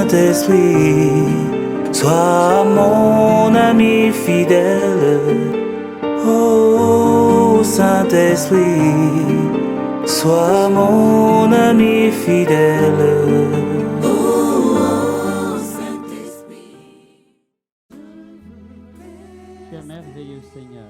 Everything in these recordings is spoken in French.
Saint-Esprit, sois mon ami fidèle. Oh Saint-Esprit, sois mon ami fidèle. Oh Saint-Esprit. Tu es merveilleux, Seigneur.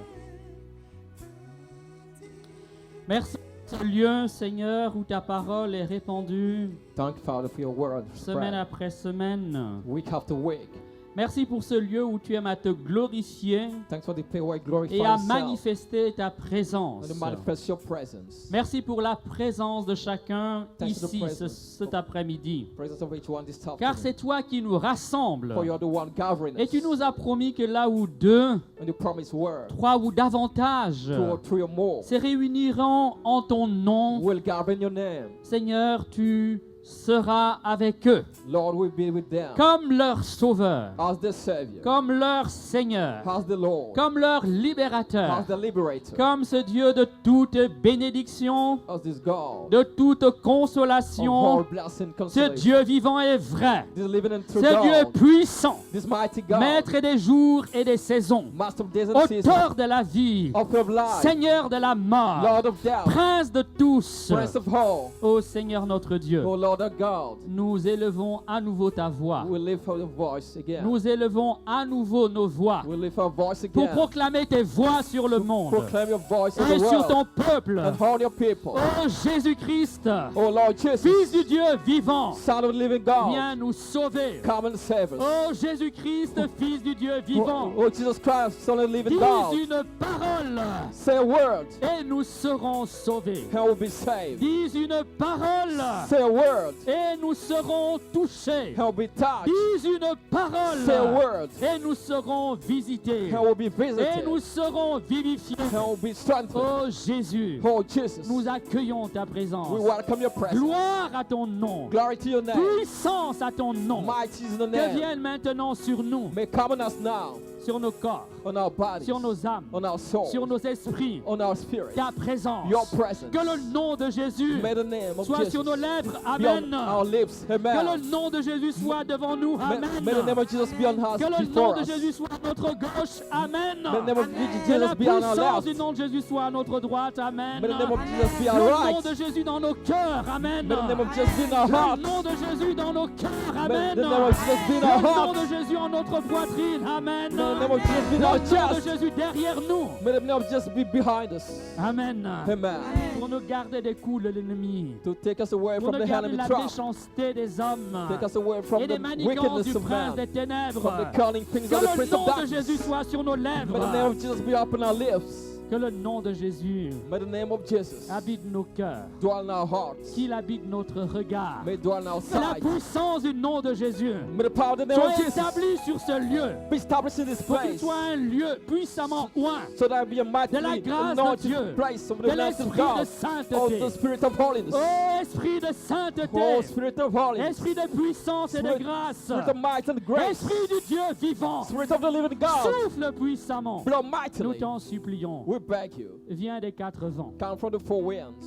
Merci pour ce lieu, Seigneur, où ta parole est répandue Thank you, Father, for your word. semaine après semaine. Week after week. Merci pour ce lieu où tu aimes à te glorifier Thanks for the place where you glorify et à yourself manifester ta présence. and to manifest your presence. Merci pour la présence de chacun Thanks for the ici presence. cet après-midi. Presence of each one this Car afternoon. c'est toi qui nous rassembles. For you're the one gathering Et us. tu nous as promis que là où deux, And the promised word, trois ou davantage 2 or 3 or more, se réuniront en ton nom, will gather in your name. Seigneur, tu seras avec eux, Lord will be with them. comme leur sauveur, As the Savior. comme leur Seigneur, As the Lord. comme leur libérateur, As the Liberator. comme ce Dieu de toute bénédiction, As this God. de toute Of consolation, all blessing, ce consolation. Dieu vivant et vrai, This living and true ce Dieu God. puissant, This mighty God. maître des jours et des saisons, Master of days and seasons. auteur de la vie, Author of life. Seigneur de la mort, Lord of death. prince de tous. Prince of all. Ô Seigneur notre Dieu, O Lord of God. nous élevons à nouveau ta voix. We lift our voice again. Nous élevons à nouveau nos voix We lift our voice pour again. proclamer tes voix sur le monde Proclaim your voice in et the sur world. ton peuple. And all your people. Ô Jésus-Christ, Oh Lord Jesus. Fils du Dieu vivant, Son of the living God. viens nous sauver. Come and save us. Ô Jésus-Christ, Fils du Dieu vivant, Oh Jesus Christ, Son of the living dis God. une parole Say a word et nous serons sauvés. and we'll be saved. Dis une parole Say a word et nous serons touchés. and we'll be touched. Dis une Say a parole word et nous serons visités. and we'll be Et visited. nous serons vivifiés. And we'll be strengthened. Oh Jésus, Oh Jesus. nous accueillons ta présence. We welcome your presence. Gloire à ton nom. Glory to your name. Puissance à ton nom. Mighty is the Que name. vienne maintenant sur nous, May come on us now. sur nos corps, On our bodies. sur nos âmes, On our souls. sur nos esprits, On our spirits. ta présence. Your presence. Que le nom de Jésus May the name of soit Jesus sur nos lèvres. be Amen. on our lips. Que Amen. le nom de Jésus soit devant nous. Amen. May the name of Jesus be on us Que le nom before de us. Jésus soit à notre gauche. Amen. May the name of Que la Jesus be on our puissance du left. nom de Jésus soit à notre droite. Amen. May the name of Jesus be Que our le nom right. de Jésus dans nos cœurs. Amen. May the name of Jesus be in our Que le hearts. nom de Jésus dans nos cœurs. May Amen. the name of Jesus be in Que our le nom de hearts. Jésus en notre poitrine. Amen. May the name of Jesus be in Le our nom de chest. Jésus derrière nous. May the name of Jesus be behind us. Amen. Amen. Pour nous garder des coups de l'ennemi. To take us away Pour from nous the garder enemy la trap. méchanceté des hommes. Take us away from Et des the manigances wickedness du of prince man. des ténèbres. From the cunning things Que of the le prince nom of de darkness. Jésus soit sur nos May the name lèvres. of Jesus be upon our lips. Que le nom de Jésus May the name of Jesus habite nos cœurs. dwell in our hearts. Qu'il habite notre regard. May dwell in our Que la sight. puissance du nom de Jésus May the power of the name soit of Jesus établie sur ce lieu. be established in this Pour qu'il place. soit un lieu puissamment oint So that be a de mighty la grâce de anointed Dieu, place of de the blessing of l'esprit de God. Of sainteté. the spirit of holiness. Oh, esprit de sainteté. Oh, spirit of holiness. Esprit de puissance et de Spirit- grâce. Spirit of might and grace. Esprit du Dieu vivant. Spirit of the living God. Souffle puissamment. Blow Nous mightily. t'en supplions. We beg you. Viens des quatre vents Come from the four winds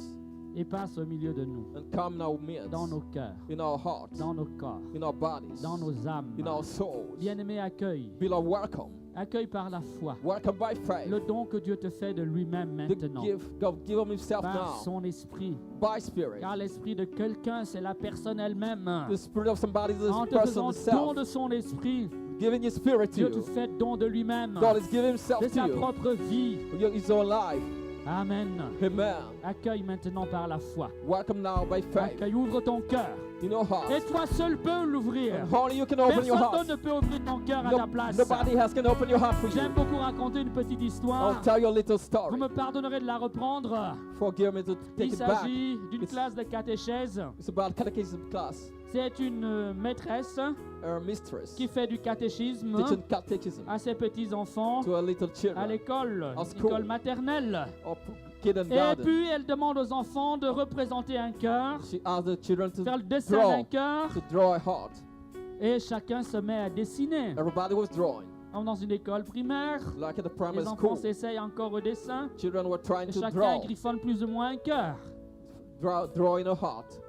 et passe au milieu de nous. and come in our midst. Dans nos cœurs, In our hearts. dans nos corps, In our bodies. dans nos âmes. In our souls. Bien-aimé, accueille. Be our welcome. Accueille par la foi Welcome by faith. le don que Dieu te fait de lui-même The maintenant. gift God give him himself Par now. son esprit. By spirit. Car l'esprit de quelqu'un, c'est la personne elle-même. The spirit of somebody is En the te person faisant don himself. de son esprit, Giving his spirit to Dieu te you. fait don de lui-même, God is giving himself de to sa you. propre vie. His own life. Amen. Amen. Accueille maintenant par la foi. Welcome now by faith. Accueille, ouvre ton cœur. In your heart. Et toi seul peux l'ouvrir. And only you can open your Personne heart. d'autre ne peut ouvrir ton cœur à ta place. Nobody else can open your heart for you. J'aime beaucoup raconter une petite I'll histoire. tell you a little Vous story. me pardonnerez de la reprendre. Forgive me to take Il it back. s'agit d'une It's- classe de catéchèse. It's about catechism class. C'est une maîtresse Our mistress qui fait du catéchisme teaching catechism à ses petits-enfants to a little à children l'école, At school. école maternelle. or Et puis elle demande aux enfants de représenter un cœur, She asked the children to faire le dessin d'un draw, cœur, to draw a heart. et chacun se met à dessiner. Everybody was drawing, Comme dans une école primaire, like at the les primary enfants school. s'essayent encore au dessin, Children were trying et to chacun draw, griffonne plus ou moins un cœur. drawing a heart.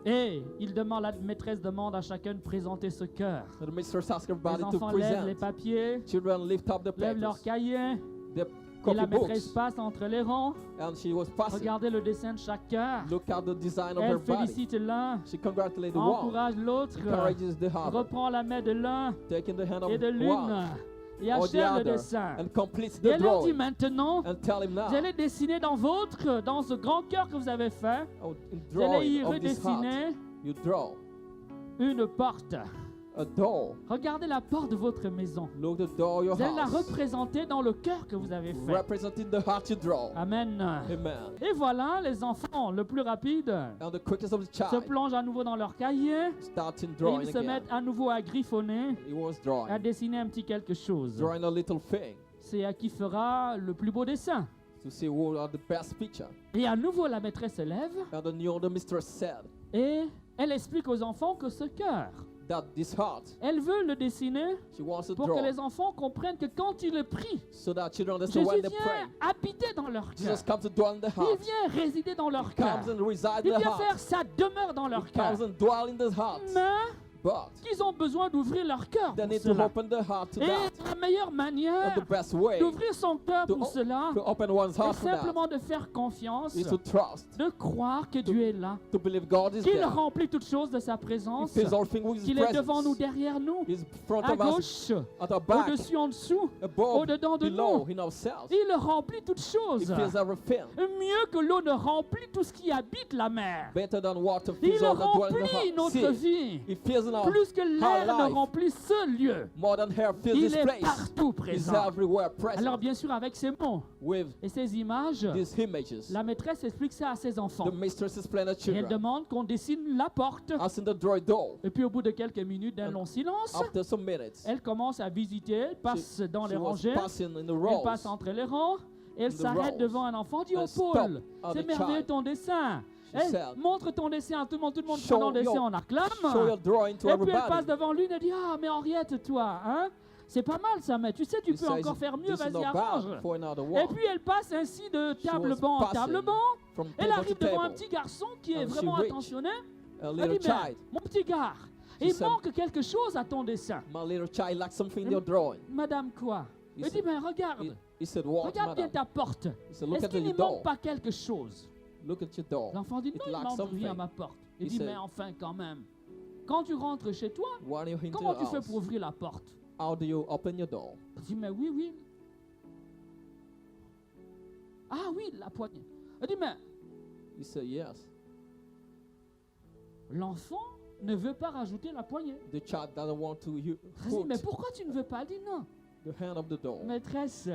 Et la maîtresse demande à chacun de présenter ce cœur. So the mistress asks Les everybody to enfants lèvent les present. papiers, Children lift up the lèvent leurs papers, cahiers, the et la copy maîtresse books, passe entre les rangs. and she was passing. Regardez le dessin de chaque cœur. Look at the design of her Elle body. félicite l'un, She congratulates the one, encourage l'autre, encourages the other, reprend la main de l'un taking the hand of et de l'une one et or the achève le other, dessin. and completes Et the elle leur dit drawing. maintenant, And tell him now, vous allez dessiner dans ce grand cœur que vous avez fait, oh, in vous allez y drawing of this heart, redessiner you draw une porte. a door. Regardez la porte de votre maison. Look the door of your Vous allez la house, représenter dans le cœur que vous avez fait. representing the heart you draw. Amen. Amen. Et voilà, les enfants, le plus rapide, And the quickest of the se child plongent à nouveau dans leur cahier starting et drawing ils se again. mettent à nouveau à griffonner, He was à drawing, dessiner un petit quelque chose. drawing a little thing C'est à qui fera le plus beau dessin. to see who are the best picture. Et à nouveau, la maîtresse se lève And the mistress said et elle explique aux enfants que ce cœur, that this heart, elle veut le dessiner she wants to pour que draw les enfants comprennent que quand il le prie, so that children understand when Jésus they pray. vient habiter dans leur cœur. Jesus comes to dwell in the Il heart. vient résider dans leur cœur. Comes and resides Il in the vient heart. faire sa demeure dans leur He cœur. comes and dwell in the heart. Mais But qu'ils ont besoin d'ouvrir leur cœur they pour need to cela. open the heart to Et that. la meilleure And manière the best way d'ouvrir son cœur to, pour cela to open one's est heart for that simplement de faire confiance, is to trust, de croire que Dieu est là, to believe God is qu'il there. remplit toutes choses de sa He présence, fills all things with His qu'il est devant nous, presence. derrière nous, He's front à of us, gauche, at our back, au-dessus, en dessous, above, au-dedans de below, nous. in ourselves. Il remplit toutes He choses. fills everything. Mieux que l'eau ne remplit tout ce qui habite la mer. Better than water Il fills all that dwell in the remplit heart. notre See, vie. He fills in our Plus que l'air ne life. remplit ce lieu. More than hair fills Il this est place. partout He's présent. everywhere present. Alors bien sûr, avec ces mots With et ces images, these images, la maîtresse explique ça à ses enfants. the mistress explained to Et elle children. demande qu'on dessine la porte. As in the drawing door, Et puis au bout de quelques minutes d'un long silence, after some minutes, elle commence à visiter, elle passe dans she les was rangées, passing in the elle passe rows. entre les rangs, et elle In the s'arrête rows. devant un enfant, dit: And oh stop Paul, at c'est the merveilleux child. ton dessin. She Elle said, montre ton dessin à tout le monde Show prend le dessin, your- on acclame. show your drawing to Et puis elle passe everybody. devant lui et dit: ah mais Henriette, toi, hein, c'est pas mal ça, mais tu sais, tu He peux says, encore faire mieux, "This is vas-y, not arrange. bad for another Et one." puis elle passe ainsi de She table-banc was en table-banc. From Elle table to arrive devant un table. petit garçon qui est And she vraiment reached attentionné. A Elle little dit: mais child. mon petit gars, She il said, manque quelque chose à ton dessin. My little child lacks something in your drawing. Madame quoi? He Elle dit: said- mais regarde, He said, What, regarde bien madam? ta porte. He said, Look Est-ce at qu'il your n'y door. manque pas quelque chose? Look at your door. L'enfant dit: It non, il lacks manque rien à something. ma porte. Il He dit: said, mais enfin quand même, quand tu rentres chez toi, When you into comment your tu fais house, pour ouvrir la porte? how do you open your door? Il dit: mais oui, oui. Ah oui, la poignée. Elle dit: mais He said, Yes. l'enfant ne veut pas rajouter la poignée. The child doesn't want to Elle dit: put mais pourquoi tu ne veux pas? Elle dit: non. the hand of the door. Maîtresse,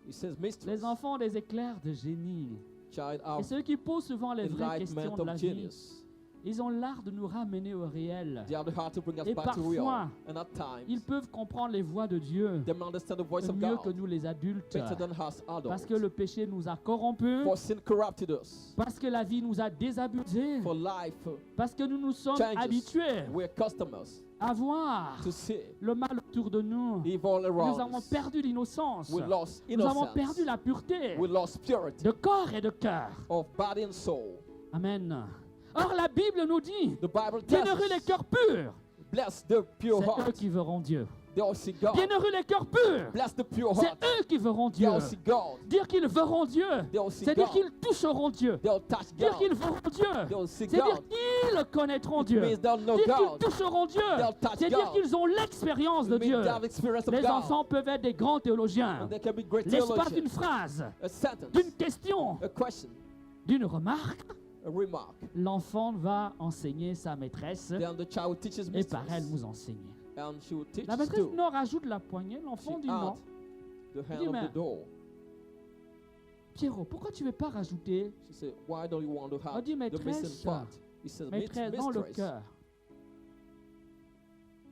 He says, Mistress, les enfants ont des éclairs de génie. child Et of ceux qui posent souvent les vraies questions enlightenment de la of vie, genius. ils ont l'art de nous ramener au réel. They have the heart to bring us Et back to real. parfois, And at times, Ils peuvent comprendre les voix de Dieu they understand the voice of mieux que God nous les adultes. better than us adults. Parce que le péché nous a corrompus, For sin corrupted us. parce que la vie nous a désabusés, For life parce que nous nous sommes changes. habitués We're customers à voir to see le mal autour de nous. evil all Nous around avons us. perdu l'innocence. We lost Nous avons innocence. perdu la pureté We lost purity de corps et de cœur. of body and soul. Amen. Or la Bible nous dit: The Bible tells bienheureux les us, cœurs purs, bless the pure c'est eux heart. qui verront Dieu. They'll see God. Bienheureux les cœurs purs, Bless the pure c'est heart. eux qui verront Dieu. They'll see God. Dire qu'ils verront Dieu, They'll see c'est dire God. qu'ils toucheront Dieu. They'll touch Dire qu'ils God. verront Dieu, They'll see c'est dire God. qu'ils connaîtront Dieu. means they'll know Dire qu'ils God. toucheront Dieu, They'll touch c'est dire God. qu'ils ont l'expérience de It means Dieu. they have experience of Les God. enfants peuvent être des grands théologiens. And they can be great L'espace d'une theologians. phrase, A sentence, d'une question, a question, d'une remarque, a remark. l'enfant va enseigner sa maîtresse Then the child teaches et par elle mistress. vous enseigner. And she will teach La us maîtresse too. non rajoute la poignée, She l'enfant dit non. add the dit, hand of mais- the door. Pierrot, pourquoi tu ne veux pas rajouter, She said, why don't you want to On have dit, the maîtresse, missing part? He says, maîtresse, dans le mistress, cœur?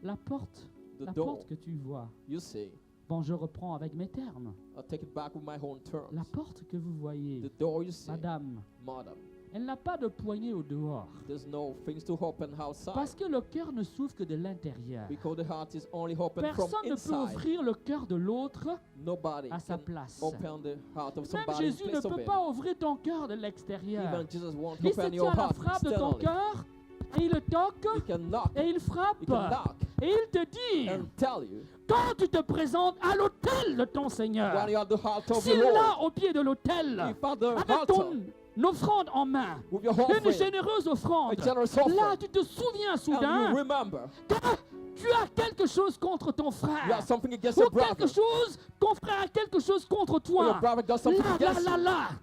La porte, the la door, porte que tu vois. you see. Bon, je reprends avec mes termes. I'll take it back with my own terms. La porte que vous voyez, The door you see, madame, madam, elle n'a pas de poignée au dehors. there's no things to open outside. Parce que le cœur ne s'ouvre que de l'intérieur. Because the heart is only open from Personne ne peut inside. ouvrir le cœur de l'autre Nobody à sa can place. open the heart of Même somebody in Jésus ne place of peut him. pas ouvrir ton cœur de l'extérieur. Even Jesus won't Il se open tient your à la heart frappe de ton externally. cœur Et il toque. He can knock. Et il frappe. He can knock Et il te dit, and tell you quand tu te présentes à l'autel de ton Seigneur, when you're at the altar of si the Lord, là, au pied de l'autel, if at the avec altar ton offrande en main, with your une offering, généreuse offrande, a generous là, offering, tu te souviens and soudain you remember que tu as quelque chose contre ton you frère, have something against ou your quelque brother, chose, ton frère a quelque chose contre or toi. your brother does something against you.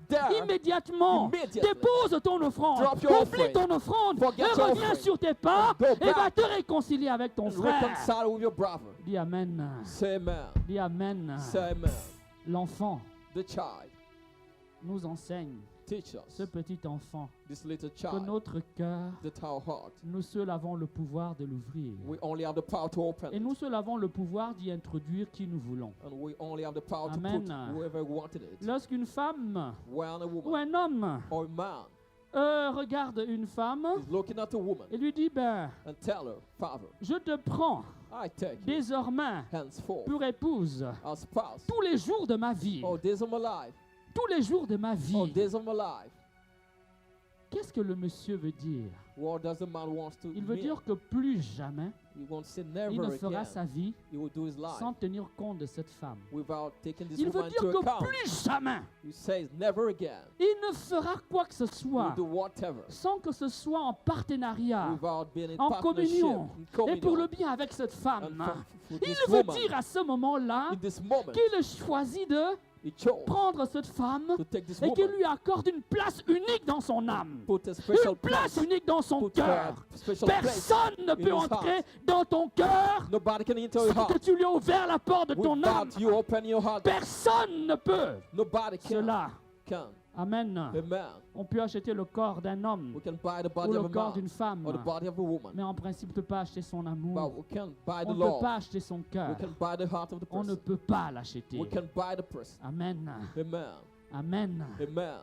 There, Immédiatement, immediately, dépose ton offrande, drop your oublie offering, ton offrande, forget et your reviens offering, sur tes pas and go et va back te réconcilier avec ton and frère. reconcile with your brother. Dis Amen. Say amen. Dis Amen. Say amen. L'enfant The child nous enseigne, teach ce us, petit enfant, this little que child, notre cœur, that our heart, nous seuls avons le pouvoir de l'ouvrir. we only have the power to open Et it, nous seuls avons le pouvoir d'y introduire qui nous voulons. and we only have the power to Amen. put whoever wanted it. Lorsqu'une femme When a ou woman un homme or a man regarde une femme is looking at a woman et lui dit, ben, and tell her, Father, je te prends I take you désormais henceforth pour épouse as spouse tous les jours de ma vie. all days of my life, Tous les jours de ma all vie. days of my life. Qu'est-ce que le monsieur veut dire? What does the man wants to Il veut mean? dire que plus jamais, He won't say il never ne fera again. sa vie He will do his life sans tenir compte de cette femme. without taking this Il veut woman dire into que account. plus jamais, He says never again. il ne fera quoi que ce He will soit do whatever sans que ce soit en partenariat, without being in en partnership, communion, in et pour le communion. bien avec cette femme. And for Il this veut woman, dire à ce moment-là in this moment, qu'il choisit de he chose prendre cette femme to take this et qu'il woman, lui accorde une place unique dans son âme, put a special une place place, unique dans son put her cœur. special place. Personne ne in peut his entrer heart. dans ton cœur Nobody can enter your sans que heart tu lui aies ouvert la porte de ton âme. without you open your heart. Personne ne peut Nobody can. cela. Can. Amen. Amen. On peut acheter le corps d'un homme We can buy the ou body le of a corps d'une man femme, or the body of a woman, mais en principe, on ne peut pas acheter son but amour. we can buy the On ne peut love. pas acheter son We cœur. can buy the heart of the On ne person. peut pas l'acheter. We can buy the person. Amen. Amen. Amen. Amen.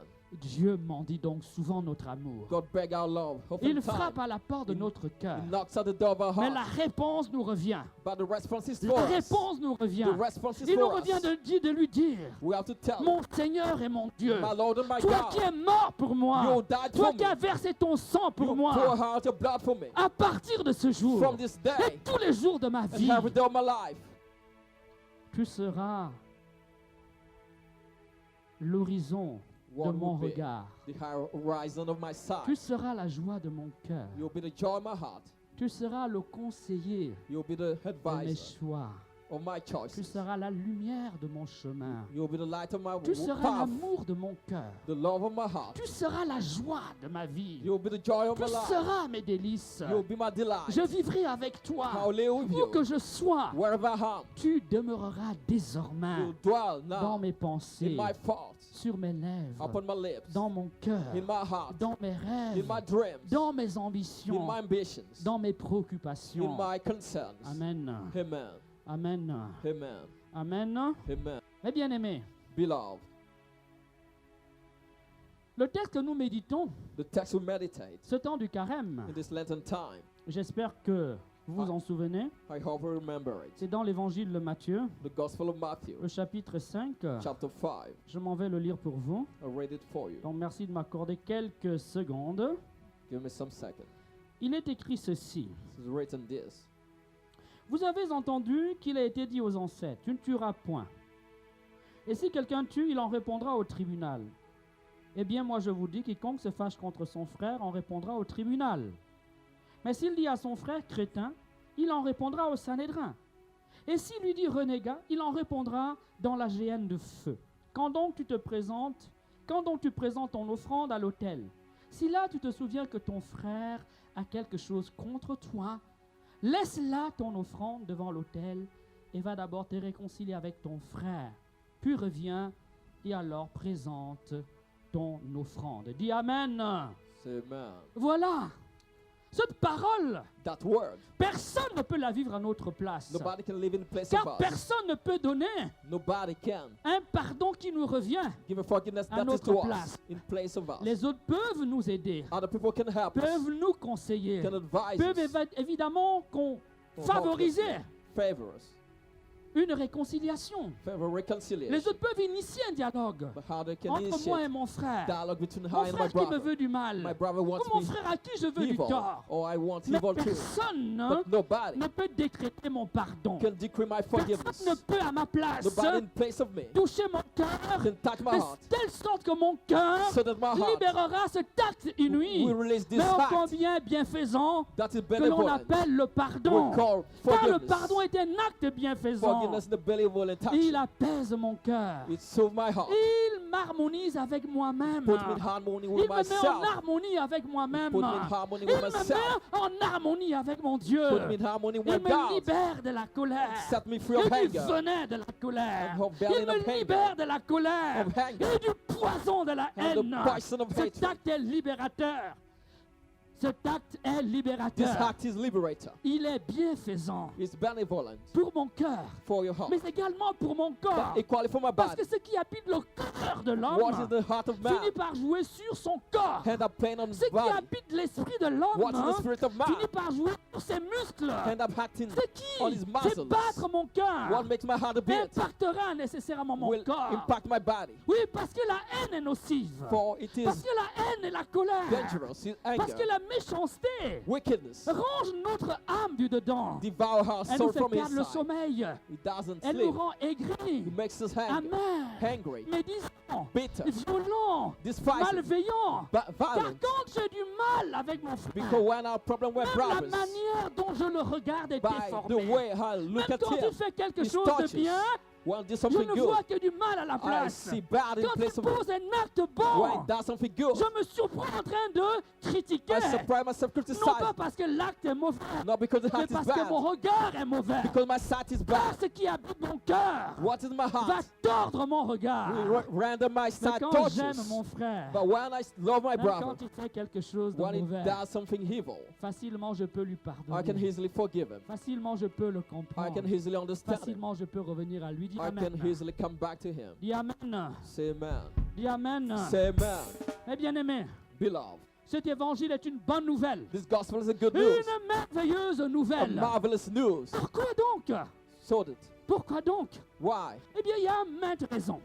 Dieu m'en dit donc souvent notre amour. God beg our love. Il Oftentimes, frappe à la porte de notre cœur. He knocks at the door of our Mais la heart. réponse nous revient. But the response is La for us. réponse nous revient. The response is Il nous for revient us. de lui dire, We have to tell mon Seigneur et mon Dieu, my Lord and my toi qui God, es mort pour moi, you died toi for qui as me. versé ton sang pour You moi, pour out your blood for me. à partir de ce jour From this et day tous les jours de ma and vie, every day of my life, tu seras l'horizon de one mon will be regard. the horizon of my Tu sight. seras la joie de mon cœur. You'll be the joy of my heart. Tu seras le conseiller You'll be the de mes advisor choix. of my Tu choices. seras la lumière de mon chemin. You'll be the light of my Tu seras path, l'amour de mon cœur. the love of my heart. Tu seras la joie de ma vie. You'll be the joy of Tu my life. seras mes délices. You'll be my delight. Je vivrai avec toi. I'll live with Où que you. je sois, Wherever I am, tu demeureras désormais you'll dwell dans now mes in pensées, my thoughts, sur mes lèvres, upon my lips, dans mon cœur, in my heart, dans mes in rêves, my dreams, dans mes in ambitions, my ambitions, dans mes in préoccupations. my concerns. Amen. Amen. Amen. Amen. Amen. Amen. Mes bien-aimés, Beloved, le texte que nous méditons, the text we meditate ce temps du carême, in this Lenten time, j'espère que vous vous en souvenez, I hope you remember it. c'est dans l'évangile de Matthieu, The Gospel of Matthew, le chapitre 5. chapter 5. Je m'en vais le lire pour vous. I'll read it for you. Donc merci de m'accorder quelques secondes. Give me some seconds. Il est écrit ceci. This is written this. Vous avez entendu qu'il a été dit aux ancêtres, tu ne tueras point. Et si quelqu'un tue, il en répondra au tribunal. Eh bien, moi je vous dis, quiconque se fâche contre son frère en répondra au tribunal. Mais s'il dit à son frère crétin, il en répondra au Sanhédrin. Et s'il lui dit renégat, il en répondra dans la géhenne de feu. Quand donc tu présentes ton offrande à l'autel, si là tu te souviens que ton frère a quelque chose contre toi, laisse là ton offrande devant l'autel et va d'abord te réconcilier avec ton frère. Puis reviens et alors présente ton offrande. Dis Amen. Say amen. Voilà. Cette parole, That word, personne ne peut la vivre à notre place. nobody can live in the place Car of us. personne ne peut donner Nobody can un pardon qui nous revient. give a forgiveness À that is notre to place. us, in place of us. Les autres peuvent nous aider, Other people can help peuvent us, nous conseiller, can advise peuvent us, évidemment can favoriser favor us. une réconciliation. For a reconciliation. Les autres peuvent initier un dialogue But how they can entre moi et initiate mon frère. dialogue between Mon I and my frère qui me brother. veut du mal. My brother Ou wants mon me frère à qui je veux du evil, tort. or I want Mais evil too. personne But nobody ne peut décréter mon pardon. can decree my forgiveness. Personne ne peut à ma place Nobody in place of me toucher mon cœur can touch my de heart telle sorte que mon cœur so that my heart libérera cet acte inouï, will release this mais ô act combien bienfaisant that is que l'on benevolent. appelle le pardon. We call Car le forgiveness. pardon est un acte bienfaisant. Forgiveness is the benevolent touch. Il apaise mon cœur. It soothes my heart. Il m'harmonise avec moi-même. Put me in harmony Il with me met en myself. harmonie avec moi-même. Put me in harmony Il with me myself. met en harmonie avec mon Dieu. Put me in harmony Il with me God. libère de la colère. Set me free Et of du anger. venin de la colère. And of Il belly me of anger. libère de la colère. Of anger. Et du poison de la And haine. the poison of Cet hatred. acte est libérateur. Cet acte est This libérateur. act is liberator. Il est bienfaisant It's benevolent pour mon cœur, for your heart. mais également pour mon corps. But equally for my Parce body. que ce qui habite le cœur de What is l'homme the heart of man? finit par jouer sur son corps. Hand up pain on Ce his qui body. habite l'esprit de What is the l'homme spirit of man? finit par jouer sur ses muscles. Hand up acting Ce on his qui fait muscles. battre mon cœur What makes my heart a beat impactera nécessairement mon will corps. impact my body. Oui, parce que la haine est nocive. For it Parce is que la haine et la colère. dangerous. It's Parce que anger, la méchanceté wickedness, range notre âme du dedans. devour our Elle nous soul fait from perdre le inside. sommeil. It doesn't Elle nous sleep. rend aigris, It makes us angry, amers, hungry, médisants, bitter, violents, despising, malveillants. Car violent. quand j'ai du mal avec mon frère, Because when our problem with même la brothers, manière dont je le regarde est by the déformée. way I look Même at quand il him, fait quelque his chose de touches, bien, when he does je something ne good, vois que du mal à la I place. see bad in Quand il place of it. pose un acte When bon, he does something good, je me surprends en train de critiquer. I surprise myself Non pas criticizing. parce que l'acte est mauvais, Not because the mais heart is parce que mon bad, regard est mauvais. because my sight is Car bad. ce qui habite mon cœur What is my va heart? tordre mon regard. Will render my Mais sight quand j'aime torches. mon frère, But when I love my même brother, quand il fait quelque chose de when he mauvais, does something evil, facilement je peux lui I can pardonner. easily forgive him. Facilement je peux le I comprendre. can easily understand him. Facilement je peux revenir à lui. Dis I Amen. can easily come back to him. Dis Amen. Say amen. Dis Amen. Say amen. Eh bien aimé, Beloved, cet évangile est une bonne nouvelle. this gospel is a good news. Une merveilleuse A nouvelle. marvelous news. Pourquoi donc? So that, Pourquoi donc? why? Eh bien, il y a maintes raisons.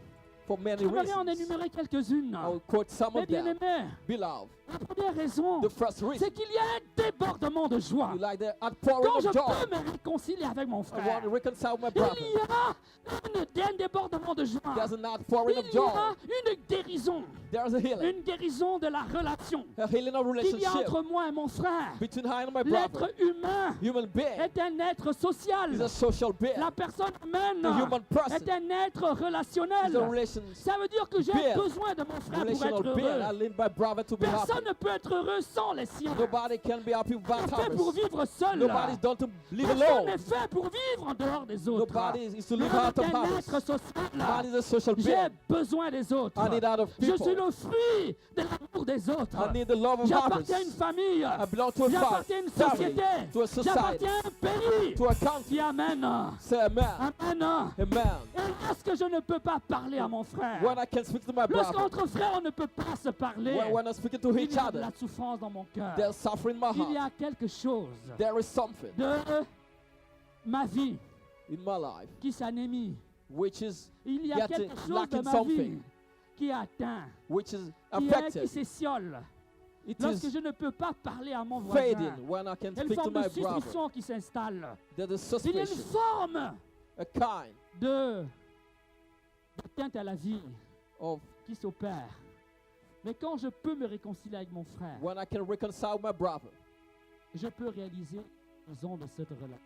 For many J'aimerais en reasons. énumérer quelques-unes. I will quote some Eh of bien them. aimé, Beloved, la première raison, the first reason, c'est qu'il y a un débordement de joie. you like the outpouring Quand je of joy. peux me réconcilier avec mon I want frère, to reconcile with my il brother. y a un débordement de joie. There's an outpouring of Il y a joy. une guérison. There's a healing. Une guérison de la relation A healing of qu'il y a relationship entre moi et mon frère. between I and my L'être brother. humain Human being est un être social. is a social being. La personne humaine The human person est un être is a relationnel. relation, Ça veut dire que j'ai being. besoin de mon frère pour relational être being. I heureux. need my brother to be happy. Personne ne peut être heureux sans les siens. Nobody can be happy On without est fait pour others. vivre seul. Nobody's done to live Personne alone. n'est fait pour vivre en dehors des autres. Nobody is to live L'homme out est of un others. être social. Man is a social J'ai being. besoin des autres. I need out of Je suis people. le fruit de l'amour des autres. I need the love of J'appartiens à une others. famille. I belong to a J'appartiens à une family, société. to a society, J'appartiens à un pays. to a country. Dis Amen. Say amen. Amen. Amen. Et lorsque je ne peux pas parler à mon frère, When I can speak to my brother, lorsqu'entre frères on ne peut pas se parler, when I'm speaking to il each y a de other, la souffrance dans mon cœur. there's suffering in my Il y heart. a quelque chose There is something de ma vie in my life qui s'anémie. which is Il y a getting quelque chose de lacking ma something, vie qui est atteint, which is qui affected. s'étiole. It Lorsque is je ne peux pas parler à mon voisin, fading when I can il y a une speak to forme de my brother. suspicion qui s'installe. There's a Il y a une suspicion, forme a kind d'atteinte à la vie of qui s'opère. Mais quand je peux me réconcilier avec mon frère, when I can reconcile my brother, je peux réaliser la raison de cette relation.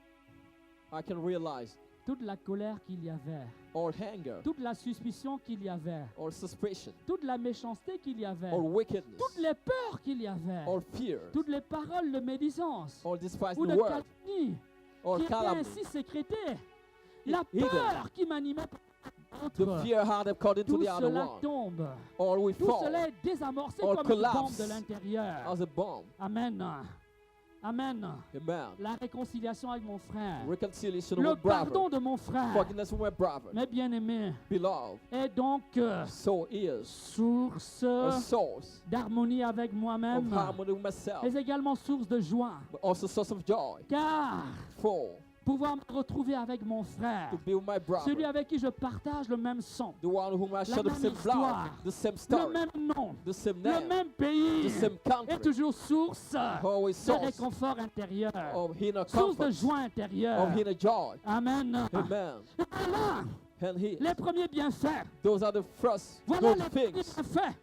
I can realize Toute la colère qu'il y avait, or anger, toute la suspicion qu'il y avait, or suspicion, toute la méchanceté qu'il y avait, or wickedness, toutes les peurs qu'il y avait, or fear, toutes les paroles de médisance or despising ou de word, calomnie or qui étaient calumny, ainsi sécrétées. La hidden. peur qui m'animait par the contre, fear had according to tout the other cela one, tombe. or we Tout fall cela est désamorcé or comme une bombe collapse de l'intérieur. as a bomb. Amen. Amen. Amen. La réconciliation avec mon frère. Reconciliation Le with brother, pardon de mon frère. forgiveness with my brother, Mes bien-aimés. beloved. Est donc So is source a source d'harmonie avec of moi-même. harmony with myself, Mais également source de joie. but also source of joy. Car For pouvoir me retrouver avec mon frère, to be with my celui brother, avec qui je partage le même sang, the one whom I share the même same blood, histoire, the same le story, même nom, the same le name, même pays, the same est country, toujours source always de source réconfort intérieur, of inner source de comfort, joie intérieure. of inner joy. Amen. Amen. Et voilà And he, les premiers bienfaits. those are the first Voilà good les premiers things bienfaits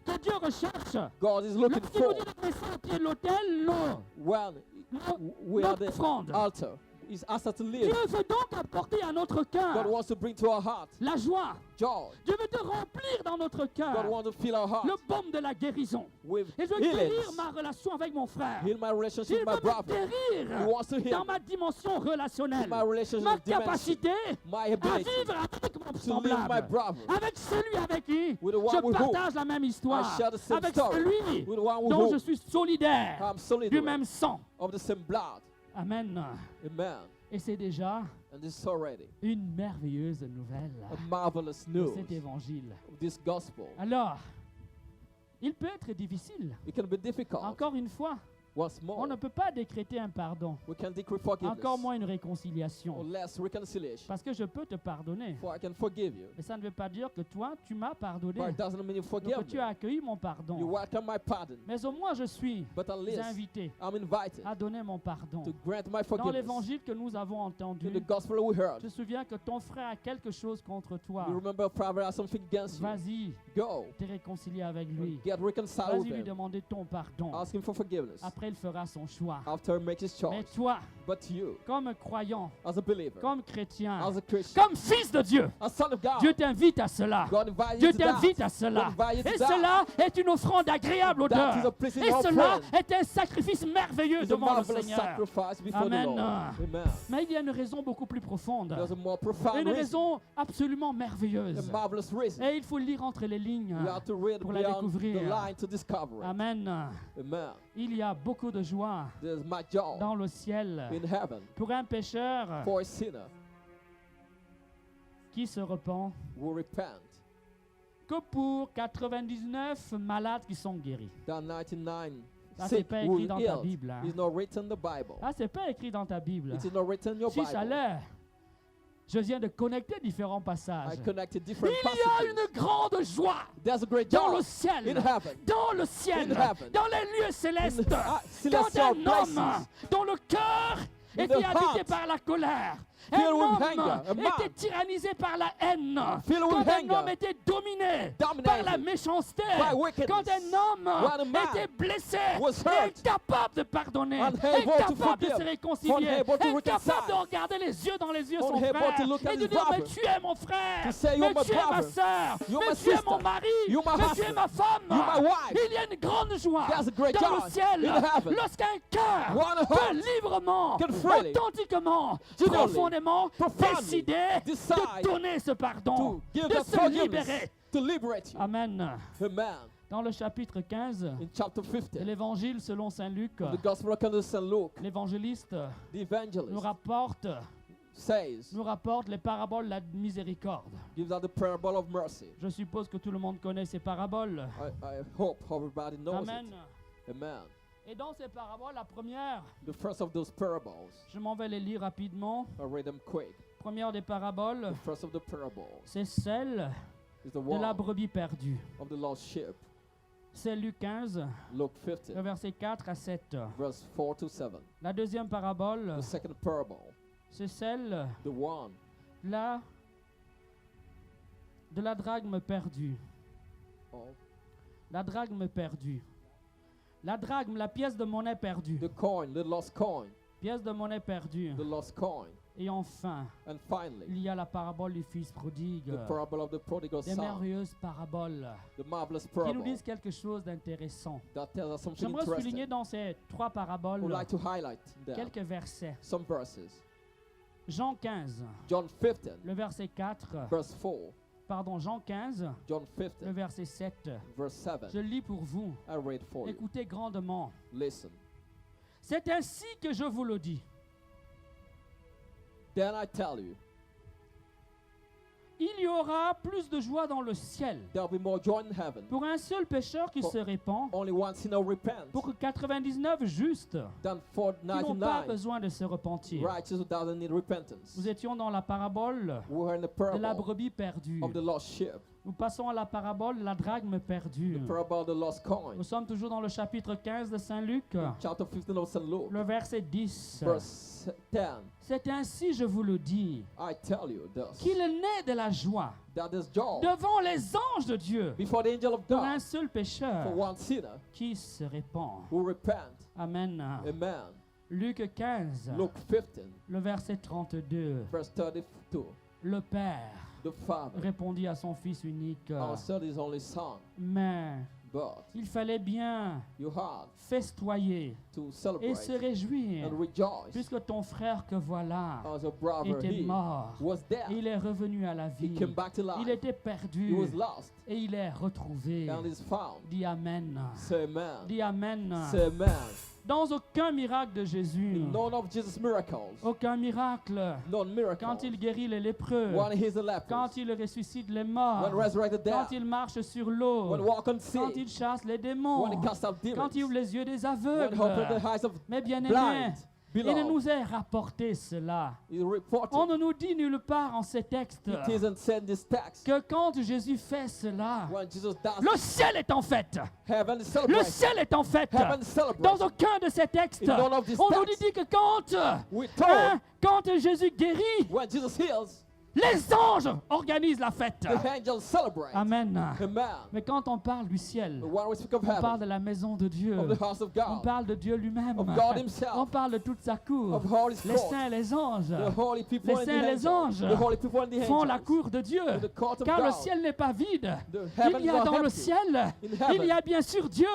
que Dieu recherche. God is looking Lorsqu'il nous for dit de laisser au pied de l'autel, non. when Non, we are notre the offrande. altar. He's asked us to Dieu live. veut donc apporter à notre cœur God wants to bring to our heart la joie. joy. Dieu veut te remplir dans notre God cœur wants to fill our heart le baume de la guérison. with Et je veux guérir healings. ma relation avec mon frère. Heal my relationship Il with veut my brother. me He guérir wants to dans heal ma dimension relationnelle, my relationship ma dimension, capacité my à ability vivre avec mon to live my semblable, brother, avec celui avec qui with the one je with whom partage la même histoire, I share the same avec story, celui with the one with dont je whom suis solidaire I'm du solidarity même sang. of the same blood. Amen. Amen. Et c'est déjà And this is already une merveilleuse nouvelle a marvelous de news cet évangile. of this gospel. Alors, il peut être difficile. It can be difficult. Encore une fois, Once on more, ne peut pas décréter un pardon, we can decree forgiveness encore moins une or réconciliation. less reconciliation. Parce que je peux te pardonner. For I can forgive you. Mais ça ne veut pas dire que toi, tu m'as pardonné. But it doesn't mean you Donc forgive que tu as me. accueilli mon You pardon. welcome my pardon. Mais au moins, je suis But at least invité I'm invited à donner mon pardon. to grant my Dans forgiveness. l'évangile que nous avons entendu, In the gospel we heard, je te souviens que ton frère a quelque chose contre toi. you remember Father has something against you. Vas-y, Go. t'es réconcilié avec lui. Get reconciled Vas-y with lui him. demander ton pardon. Ask him for forgiveness. Après, il fera son choix. After he makes his Mais choice. toi, But you, comme croyant, as a believer, comme chrétien, as a Christian, comme fils de Dieu, a son of God, Dieu t'invite à cela. God invites Dieu you to t'invite that. à cela. God invites you Et to that. cela est une offrande agréable That is odeur. a pleasing Et cela offering. est un sacrifice merveilleux It's a devant le marvelous Seigneur. sacrifice before Amen. the Lord. Amen. Mais il y a une raison beaucoup plus profonde. There's a more profound Une reason, raison absolument a merveilleuse. marvelous reason. Et il faut lire entre les lignes You have to read pour la beyond découvrir. the line to discover it. Amen. Amen. Il y a beaucoup de joie There's my joy dans le ciel in heaven pour un pécheur for a sinner qui se repent who repent que pour 99 malades qui sont guéris. than 99 Ça, c'est sick pas who écrit dans ta healed. Bible. Hein. It's not written in the Bible. Ah, c'est pas écrit dans ta Bible. It is not written in your Si ça Bible. l'est, je viens de connecter différents I passages. connected different Il y a passages. une grande joie There's a great dans joy le ciel, in heaven. dans le ciel, In heaven. dans les lieux célestes, In quand celestial un homme places. dont le cœur In était the habité heart. par la colère, un Filled with homme anger, a man. était tyrannisé par la haine, Filled with quand un anger. homme était dominé Dominated par la méchanceté, by wickedness. quand un homme When a man était blessé, was hurt. incapable de pardonner, Unable to incapable de forgive. se réconcilier, Unable to incapable reconcile. de regarder les yeux dans les yeux son Unable frère to look at et de his dire mais brother. tu es mon frère, To say, mais "You're my tu es ma brother. soeur, You're mais my tu es sister. mon mari, You're my mais tu es husband. ma femme. You're my wife." Il y a une grande joie There's a great dans joy le ciel in heaven. lorsqu'un cœur One heart peut librement, can freely, authentiquement, genuinely, profondément profoundly décider decide de donner ce pardon, to give de that se forgiveness, libérer. to liberate you. Amen. Amen. Dans le chapitre 15 In chapter de 15, l'évangile selon saint Luc, the Gospel according to St. Luke, l'évangéliste the evangelist nous rapporte les paraboles de la miséricorde. gives out the parable of mercy. Je suppose que tout le monde connaît ces paraboles. I hope everybody knows Amen. it. Amen. Et dans ces paraboles, la première, The first of those parables, je m'en vais les lire rapidement. I read them quick. Première des paraboles, The first of the parables c'est celle is the de la one brebis perdue. of the lost sheep. C'est Luc 15, Luke le 15, verset 4 à 7. verse 4 to 7. La deuxième parabole, The second parable, c'est celle the one là de la drachme perdue. of La drachme perdue. La drachme, la pièce de monnaie perdue. the coin, the lost coin, Pièce de monnaie perdue. the lost coin. Et enfin, And finally, il y a la parabole du fils prodigue. the parable of the prodigal Des son, merveilleuses paraboles the marvelous qui nous parable disent quelque chose d'intéressant. that tells us something J'aimerais souligner interesting. dans ces trois I paraboles would like to highlight them quelques versets. some verses. Jean 15, John 15, le verset 4. verse 4. Pardon, Jean 15, John le 15, verset 7. verse 7. Je lis pour vous. I read for you. Écoutez grandement. Listen. C'est ainsi que je vous le dis. Then I tell you, il y aura plus de joie dans le ciel There will be more joy in heaven. pour un seul pécheur qui For- se répand, Only one sinner repents pour que 99 justes than for qui n'ont pas 99 besoin de se repentir. righteous who doesn't need repentance. Nous étions dans la parabole We were in the de la parable brebis perdue. of the lost sheep, Nous passons à la parabole de la drachme perdue. the parable of the lost coin. Nous sommes toujours dans le chapitre 15 de Saint Luc, Chapter 15 of St. Luke, le verset 10. verse 10. C'est ainsi, je vous le dis, I tell you thus, qu'il naît de la joie that there's joy devant les anges de Dieu before the angel of pour un God seul pécheur for one sinner qui se répand. who repent. Amen. Amen. Luc 15, Luke 15, le verset 32. verse 32. Le Père The Father répondit à son Fils unique, answered his only son, mais but il fallait bien you had festoyer to et celebrate se réjouir, and rejoice, puisque ton frère que voilà as your brother était he mort. was dead. Et il est revenu à la He vie. came back to life. Il était He perdu was lost et il est retrouvé. and is found. Dis Amen. Say amen. Dis Amen. Say amen. Dans aucun miracle de Jésus, In none of Jesus' miracles, aucun miracle, none miracle, quand il guérit les lépreux, when he's a leper, quand il ressuscite les morts, when resurrected quand dead, il marche sur l'eau, when walk on quand sea, il chasse les démons, when he cast out demons, quand il ouvre les yeux des when he aveugles. opened the eyes of Mais bien aimé, blind, il ne beloved, nous est rapporté cela. he reported, On ne nous dit nulle part en ces textes it isn't said in this text, que quand Jésus fait cela, when Jesus does, le ciel est en fête. heaven is Le celebrated. ciel est en fête. Heaven is Dans celebrated. aucun de ces textes, In none of these on nous texts, dit que quand, we hein, told quand Jésus guérit, when Jesus heals, les anges organisent la fête. the angels celebrate. Amen. Amen. Mais quand on parle du ciel, But when we speak of on parle heaven, de la maison de Dieu. of the house of On God, parle de Dieu lui-même. of God himself, On parle de toute sa cour. of all his Les court, saints et les anges the holy people Les and the saints et les angels, anges the holy people and the font la angels, cour de Dieu. the court of Car le God. ciel n'est pas vide. The Il heavens y a are dans le empty. ciel, In il heaven, y a bien sûr Dieu.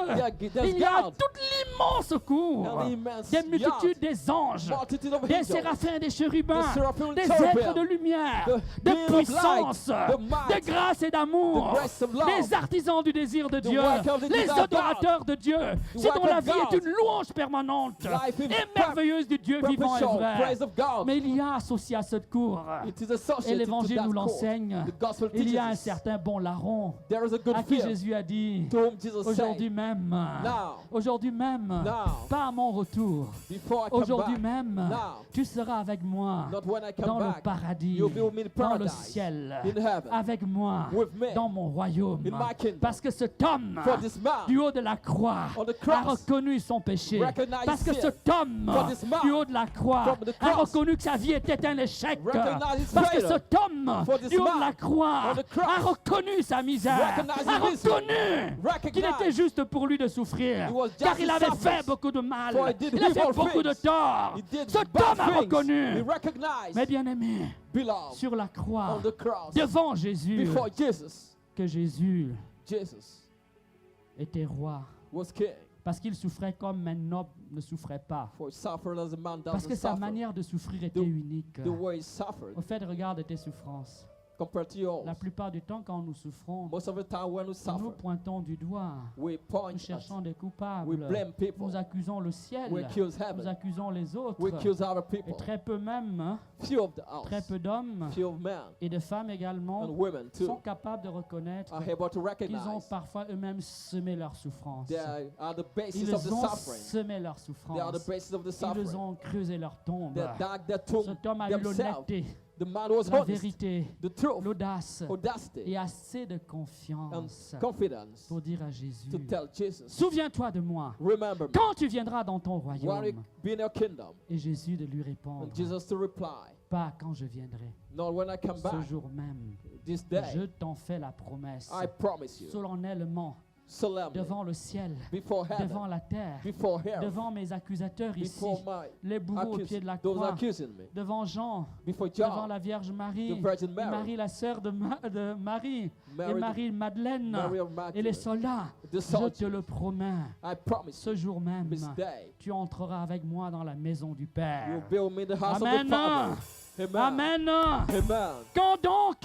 there's Il y a God. toute l'immense cour And the immense des multitudes yacht, des anges, multitude of des angels, séraphins, des chérubins, the seraphim and des cherubim, êtres de lumière, the de being of light, puissance, the might, de grâce et d'amour, the grace of love, les artisans du désir de Dieu, work of the les desire of adorateurs de Dieu, The c'est dont work la of vie est God. une louange permanente Life is et merveilleuse du Dieu vivant et perpetual vrai. praise of God. Mais il y a associé à cette cour, It is et associated to l'Évangile that nous court. l'enseigne, The gospel il y a un teaches us. certain bon larron There is a good à qui fear Jésus a dit, to whom Jesus aujourd'hui said, même, Now, aujourd'hui même, now, pas à mon retour, before I come aujourd'hui back, même, now, tu seras avec moi not when I dans come le back, paradis, you'll be with me in dans le paradise, ciel, in heaven, avec moi, with me, dans mon royaume. in my kingdom. Parce que cet homme, For this man, du haut de la croix, on the a cross, reconnu son péché. recognized Parce que sin. cet homme, For this man, du haut de la croix, from the a cross, reconnu que sa vie était un échec. recognized his Parce que failure. cet homme, For this du haut de man, la croix, on the cross, a reconnu sa misère, recognized a his misery. reconnu qu'il Recognized était juste pour lui de souffrir. He was just Car il to avait suffer. fait beaucoup de mal. For he did Il a fait evil beaucoup de things. tort. He did Cet bad homme a things. reconnu. He recognized, Mais bien aimé, beloved, sur la croix, on the cross, devant Jésus, before Jesus, que Jésus Jesus était roi. was king. Parce qu'il souffrait comme un noble ne souffrait pas. For he suffered as a man Parce que doesn't sa suffer. manière de souffrir était The- unique. The way he suffered Au fait, regarde tes souffrances. compared to yours. La plupart du temps, quand nous souffrons, Most of the time when we nous suffer, pointons du doigt. we Nous point at, cherchons des we coupables. blame people, Nous accusons le ciel. we accuse Nous heaven, accusons les autres. we accuse other Et people. très peu même, hein, Few of the très us, peu d'hommes few of men et de femmes and également women sont too capables de reconnaître are able to qu'ils ont recognize parfois eux-mêmes semé leur souffrance. they are the basis Ils of the ont suffering. semé leur They are the souffrance. basis of the Ils suffering. ont creusé leur tombe. They dug their tomb Cet homme a eu themselves. l'honnêteté, The man was la honest, vérité, the truth, l'audace audacity, et assez de and confiance confidence pour dire à Jésus, to tell Jesus, souviens-toi de moi remember me quand tu viendras dans ton when you royaume. be in your kingdom. Et Jésus de lui répondre, And Jesus to reply, pas quand je viendrai, not when I come ce back, jour même. this Je day, t'en fais la promesse, I promise you, solennellement, solemnly, devant le ciel, before devant heaven, la terre, before here, devant mes accusateurs ici, before my les bourreaux au pied de la those croix, accusing me, devant Jean, before devant John, la Vierge Marie, the Virgin et Mary, Marie la sœur de Marie, et Mary, Marie-Madeleine, Mary of et les Magdalene, soldats. the Je te soldiers, le promets, I promise ce you, jour même, this day, tu entreras avec moi dans la maison du you Père. build me the house of the Amen. Father. Amen. Amen. Quand donc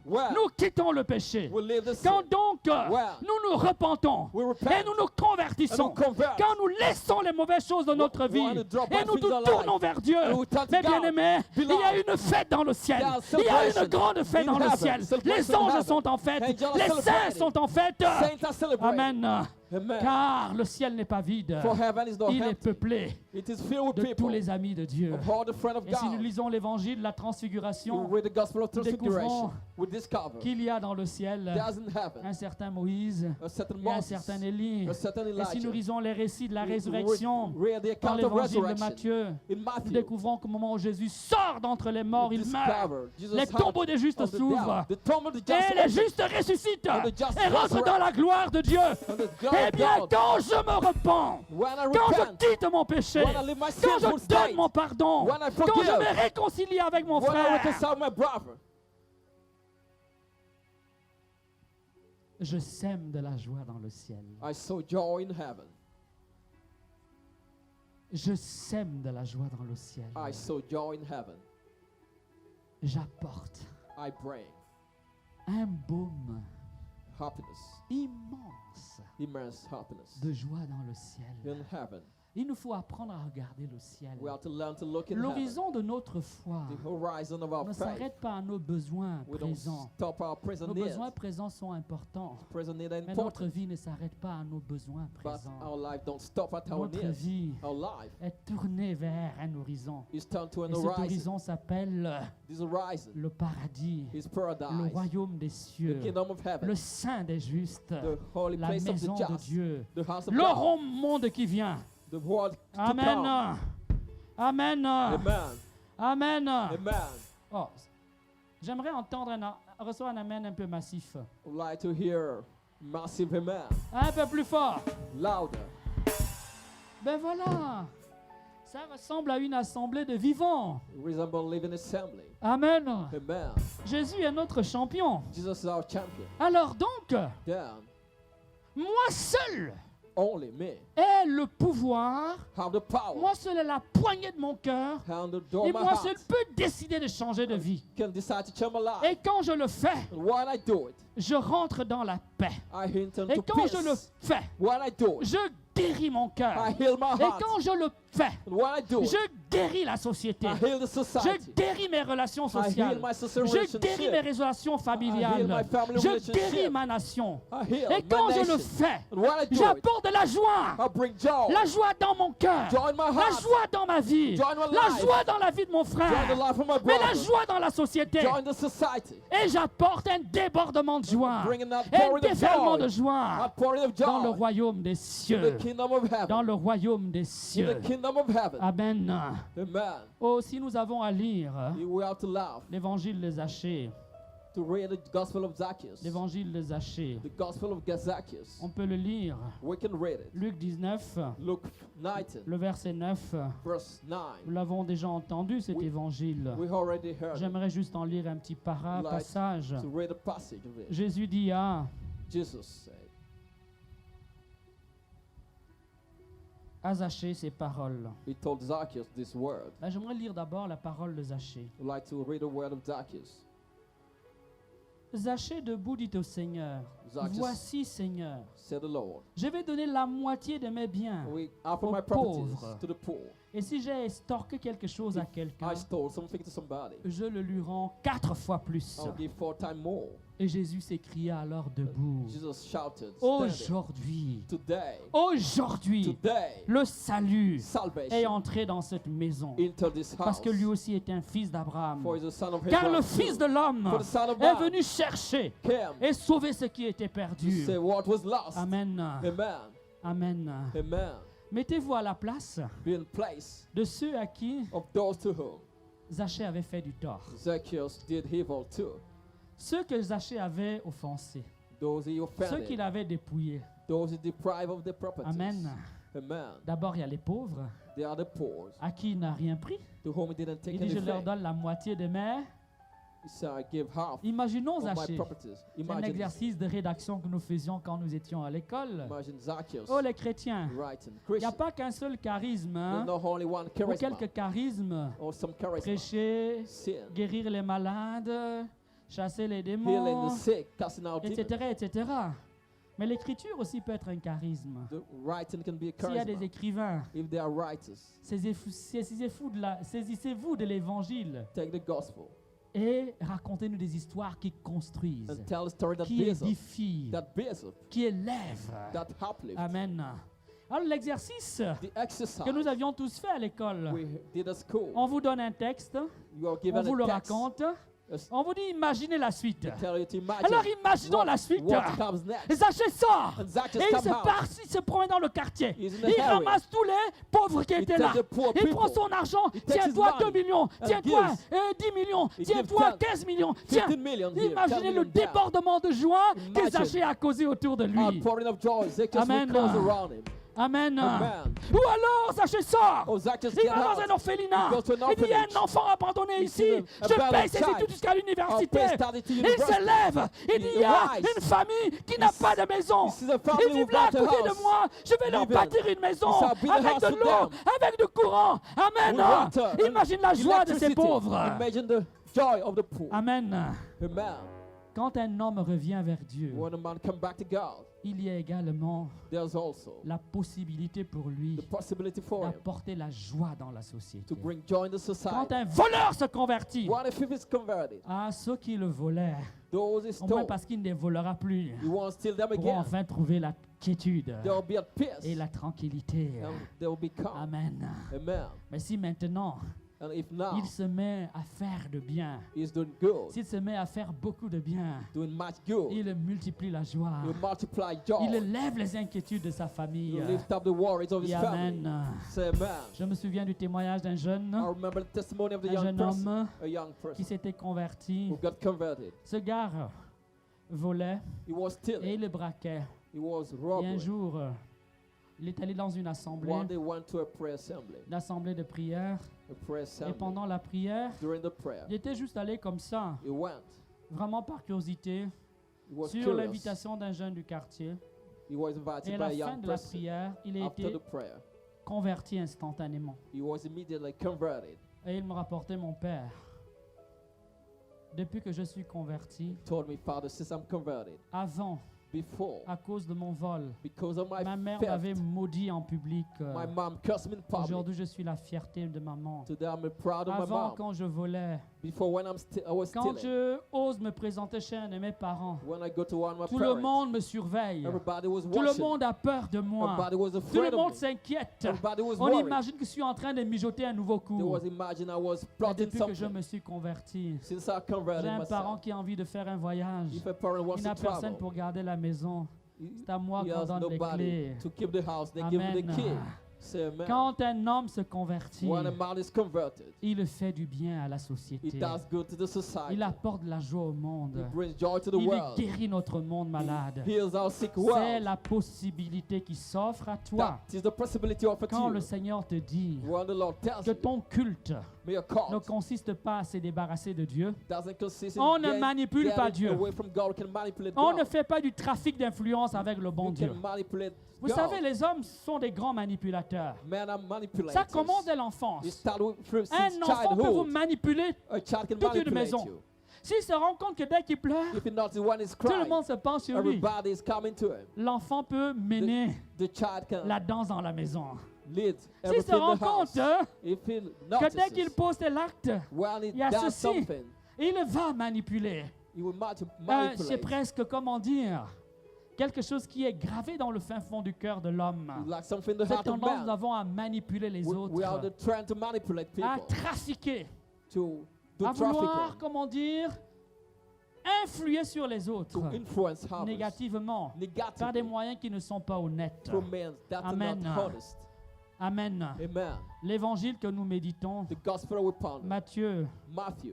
When nous quittons le péché, we leave the quand sin, donc When nous nous repentons we et repent nous nous convertissons, and we convert, quand nous laissons les mauvaises choses de notre vie when we drop et bad nous things in nous our tournons life, vers Dieu, and we turn to mes God, bien-aimés, il y a beloved, une fête dans le ciel. there are Il y a une celebrations grande fête in dans le heaven, ciel. celebrations Les in anges heaven. sont en fête. Angels are Les saints celebrating. sont en fête. Saints are celebrating. Amen. Amen. Car le ciel n'est pas vide. For heaven is not Il est empty. peuplé It is filled with de tous people, les amis de Dieu. of all the friends of Et si nous God. lisons l'évangile de la We transfiguration, read the gospel of nous transfiguration. découvrons We discover qu'il y a dans le ciel there's in heaven un certain Moïse a certain et un Moses, certain Élie. a certain Et si nous Elijah. lisons les récits de la We résurrection read the dans account of l'évangile de resurrection. Matthieu, In nous Matthew, découvrons qu'au moment où Jésus sort d'entre les morts, we il meurt. discover Jesus Les out tombeaux des justes of the s'ouvrent. dead. The tomb of the just Et les opened, justes ressuscitent and the just et rentrent resurrect. dans la gloire de Dieu. And the glory Eh of bien, God. quand je me repens, When I quand je repent, quitte mon péché, when I leave my quand sinful je donne state, mon pardon, when I quand je forgive, me réconcilie avec mon when I frère, reconcile my brother, je sème de la joie dans le ciel. I sow joy in heaven. Je sème de la joie dans le ciel. I sow joy in heaven. J'apporte I bring un baume happiness, immense immense happiness de joie dans le ciel. in heaven. Il nous faut apprendre à regarder le ciel. We have to learn to look in heaven. L'horizon de notre foi The horizon of our ne faith. s'arrête pas à nos besoins We don't présents. stop our present Nos needs. besoins présents sont importants, Present needs are mais notre important, vie ne s'arrête pas à nos besoins but présents. our life don't stop at our Notre needs. vie Our life est tournée vers un horizon. is turned to an Et cet horizon. horizon s'appelle This horizon le paradis, is le paradise, royaume des the cieux, kingdom of heaven, le sein des justes, the holy la place of maison the de just, Dieu, the house of le God, monde qui vient. the world to Amen. come. Amen. Amen. Amen. Amen. Oh, j'aimerais entendre recevoir un amen un peu massif. I would like to hear massive amen, Un peu plus fort. louder. Ben voilà. Ça ressemble à une assemblée de vivants. Resemble living assembly. Amen. Amen. Jésus est notre champion. Jesus is our champion. Alors donc, Then moi seul only me ai le pouvoir. have the power Moi seul ai la poignée de mon cœur. and the door Et of my moi seul heart peux décider de changer de vie. can decide to change my life. Et quand je le fais, And when I do it, je rentre dans la paix. I enter Et into quand je le peace. fais, When I do it, je guéris mon cœur. I heal my Et heart. quand je le fais, And when I do it, je guéris la société. I heal the Je society. guéris mes relations I heal sociales. my social Je guéris mes relationship. relations I heal familiales. my family Je relationship. guéris ma nation. I heal Et my quand je le nation. fais, And when I do it, j'apporte de la joie. I bring joy. La joie dans mon cœur. Joy in my La heart. joie dans ma vie. Joy in my La life. joie dans la vie de mon Joy in the frère. life of my Mais la brother. joie dans la société. Joy in the society. Et j'apporte un débordement de joie. Bringing that Et un pouring of déferlement joy. de joie Outpouring of dans le joy. royaume des In cieux. the kingdom of Dans heaven. le royaume des In cieux. the kingdom of heaven. Amen. Amen. Oh, si nous avons à lire We have to laugh l'évangile de Zachée, to read the gospel of Zacchaeus. l'évangile de Zachée, The gospel of Zacchaeus. on peut le lire. We can read it. Luc 19, Luke 19, le verset 9. verse 9. Nous l'avons déjà entendu cet We- évangile. We already heard it. J'aimerais juste en lire un petit Like passage. to read a passage of it. Jésus dit Jesus said à Zachée ces paroles. He told Zacchaeus this word. J'aimerais lire d'abord la parole de Zachée. I'd like to read a word of Zacchaeus. Zachée debout dit au Seigneur, Zacchaeus voici Seigneur, said the Lord, je vais donner la moitié de mes biens. we offer Aux my properties pauvres. to the poor. Et si j'ai estorqué quelque chose à quelqu'un, I stole something to somebody. je le lui rends 4 fois plus. I'll give 4 times more. Et Jésus s'écria alors debout. Jesus shouted, standing, Aujourd'hui, aujourd'hui, today, le salut est salvation entré dans cette maison. into this house. Parce que lui aussi est un fils d'Abraham. For he's the son of Car Abraham le too. Fils de l'homme For the Son of est Man venu chercher came et sauver ce qui était to perdu. say what was lost. Amen. Amen. Amen. Amen. Mettez-vous à la place Be in place de ceux à qui of those to whom Zachée avait fait du tort. Zacchaeus did evil to. Ceux que Zachée avait offensés. Those he Ceux offended. qu'il avait dépouillés. Those he deprived of their properties. Amen. Amen. D'abord, il y a les pauvres They are the poor à qui il n'a rien pris. to whom he didn't take Il dit, je leur anything. donne la moitié de mes He said, I give half Imaginons of my Zachée. properties. C'est un Imagine, exercice de rédaction que nous faisions quand nous étions à l'école. imagine Zacchaeus Oh, les chrétiens, writing. il n'y a Christian, pas qu'un seul charisme, there's hein, not only one ou charisma quelques charismes. or some charisma. Prêcher, Sin, guérir les malades, chasser les healing démons, the sick, casting out demons. etc., etc. Mais l'écriture aussi peut être un charisme. The writing can be a S'il y a des charisma. écrivains, If they are writers, saisissez-vous de l'évangile take the gospel et racontez-nous des histoires qui construisent, and tell a story that qui builds up, édifient, qui élèvent. that uplifts. Amen. Alors l'exercice The exercise que nous avions tous fait à l'école, we did at school, on vous donne un texte, you are on given vous le a text, raconte, Yes. on vous dit imaginez la suite. they tell you to imagine Alors imaginons la suite. what comes next. Zachée sort And Zacchaeus et il come se out. part, il se promène dans le quartier. He's in the Il area. ramasse tous les pauvres qui He étaient takes là. the poor Il prend people. son argent. He takes Tiens-toi his 2 money millions. and Tiens-toi gives. 10 millions. He Tiens-toi gives 15 millions. Tiens. 15 million here, 10 Imaginez le million there. débordement de joie que Imagine. Zachée a causé autour de lui. Outpouring of joy. Zacchaeus Amen. will close around him. Amen. Amen. Ou alors Zachée sort. Oh, Zacchaeus Il get va dans out. un orphelinat. He goes to an Il dit il y a orphanage. un enfant abandonné He ici. sees a Je abandoned paye ses child. études jusqu'à I'll l'université. pay study to Il university. se lève. Il dit il y a rise. une famille qui n'a pas de maison. He sees a family Ils vivent là à without a côté de house. moi. Je vais leur Living. bâtir une maison He shall build a avec house de for l'eau, them. avec du courant. Amen. With water Imagine la and joie de ces electricity. pauvres. Imagine the joy of the poor. Amen. Amen. Quand un homme revient vers Dieu, When a man come back to God, il y a également there's also la possibilité pour lui the possibility for him d'apporter la joie dans la société. to bring joy in the Quand society. un voleur se convertit, What if he is converted? à ceux qui le volaient, Those he au moins stole, parce qu'il ne les volera plus, he won't steal them pourront again. enfin trouver la quiétude They will be at peace et la tranquillité. and they will be calm. Amen. Amen. Mais si maintenant, And if now il se met à faire de bien, he's doing good, s'il se met à faire beaucoup de bien, doing much good, il multiplie la joie. he'll multiply Il joy. lève les inquiétudes de sa famille. He'll lift up the worries of his Et family. amen. Say amen. Je me souviens du témoignage d'un jeune, I remember the testimony of the un young jeune person, homme a young qui person s'était converti. who got converted. Ce gars volait He was et stealing. il le braquait. He was Et un robbing. jour, il est allé dans une assemblée, One day went to a prayer assembly. une assemblée de prière. A prayer Et assembly. pendant la prière, During the prayer, il était juste allé comme ça, he went. vraiment par curiosité, He was sur curious. l'invitation d'un jeune du quartier. He was Et invited à by la a fin young de la person. prière, il a After été the prayer, converti instantanément. he was immediately converted. Et il me rapportait mon père. Depuis que je suis converti, Told me, Father, since I'm converted, avant, before, à cause de mon vol, because of my ma mère theft, m'avait maudit en public. my mom cursed me in public. Aujourd'hui, je suis la fierté de maman. Today I'm proud of my Avant, mom. quand je volais, Before, when I was quand stealing, je ose me présenter chez un de mes parents, when I go to one of my tout le parents, monde me surveille. everybody was Tout le watching. monde a peur de moi. Everybody was Tout afraid le of monde me. s'inquiète. Everybody was On worried. imagine que je suis en train de mijoter un nouveau They coup. was imagine I was Et plotting depuis que je something. me suis converti, Since I j'ai converted un parent myself, qui a envie de faire un voyage. if a parent wants Il to n'a personne travel, pour garder la maison. he C'est à moi he qu'on has donne les nobody clés. to keep the house. They give him the Amen. key. Say amen. Quand un homme se convertit, When a man is converted, il fait du bien à la he société. does good to the society. Il apporte de la joie au He monde. brings joy to the Il world. guérit notre monde malade. He heals our sick C'est world. la possibilité qui s'offre à toi That is the possibility offered to quand you. le Seigneur te dit When the Lord tells que you, ton culte may your ne cult consiste pas à se débarrasser de Dieu. doesn't consist in On ne getting- manipule pas getting Dieu. away from God. We can manipulate On God. ne fait pas du trafic d'influence avec le bon We Dieu. can manipulate Vous God. savez, les hommes sont des grands manipulateurs. Men are manipulators. Ça commence dès It l'enfance. start since Un enfant peut vous childhood. manipuler. A child can toute une manipulate maison. you. S'il se rend compte que dès qu'il pleure, If you notice when he's tout le crying, monde se penche sur lui. everybody is coming to him. L'enfant peut mener The child can la danse dans la maison. lead S'il everything se in rend the house. compte hein, If he que dès qu'il notices pose l'acte, when he il y a does ceci. something, il va manipuler. he will C'est manipulate. presque, comment dire, quelque chose qui est gravé dans le fin fond du cœur de l'homme. Like something in the Cette heart of tendance, nous man. avons à manipuler les We are autres, the trend to manipulate à people, trafiquer, to do à vouloir, trafficking, comment dire, influer sur les autres to influence others négativement par des negatively moyens qui ne sont pas honnêtes. through men that are Amen. not honest. Amen. Amen. L'évangile que nous méditons, The gospel we ponder, Matthieu Matthew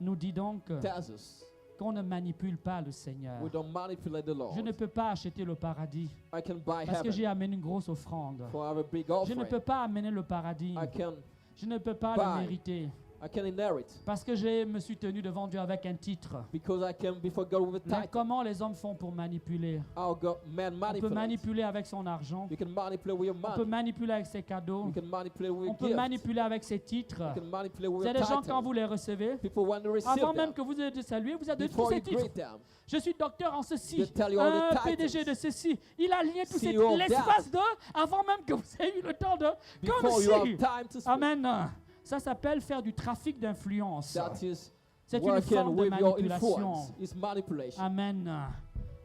nous dit donc tells us qu'on ne manipule pas le Seigneur. we don't manipulate the Lord. Je ne peux pas acheter le paradis I can buy parce que heaven j'ai amené une grosse offrande. for have a big Je offering. ne peux pas amener le paradis. I can Je ne peux pas buy le mériter. I can inherit Parce que je me suis tenu devant Dieu avec un titre. because I came before God with a Mais title. comment les hommes font pour manipuler? How God man On peut manipulate. manipuler avec son argent. You can manipulate with your On peut money. manipuler avec ses cadeaux. You can manipulate with On your peut gift. manipuler avec ses titres. You can manipulate with C'est your des gens, quand title. vous les recevez, People want to receive avant même them. que vous ayez salué, vous avez tous Before ces you titres. greet them, Je suis docteur en ceci, They tell you all the un titles. PDG de ceci. Il a lié tous ces CEO of l'espace de, avant même que vous ayez eu le temps de, comme before you have si. time to speak. Amen. Ça s'appelle faire du trafic d'influence. That is C'est une working forme de with your manipulation. influence. It's manipulation. Amen.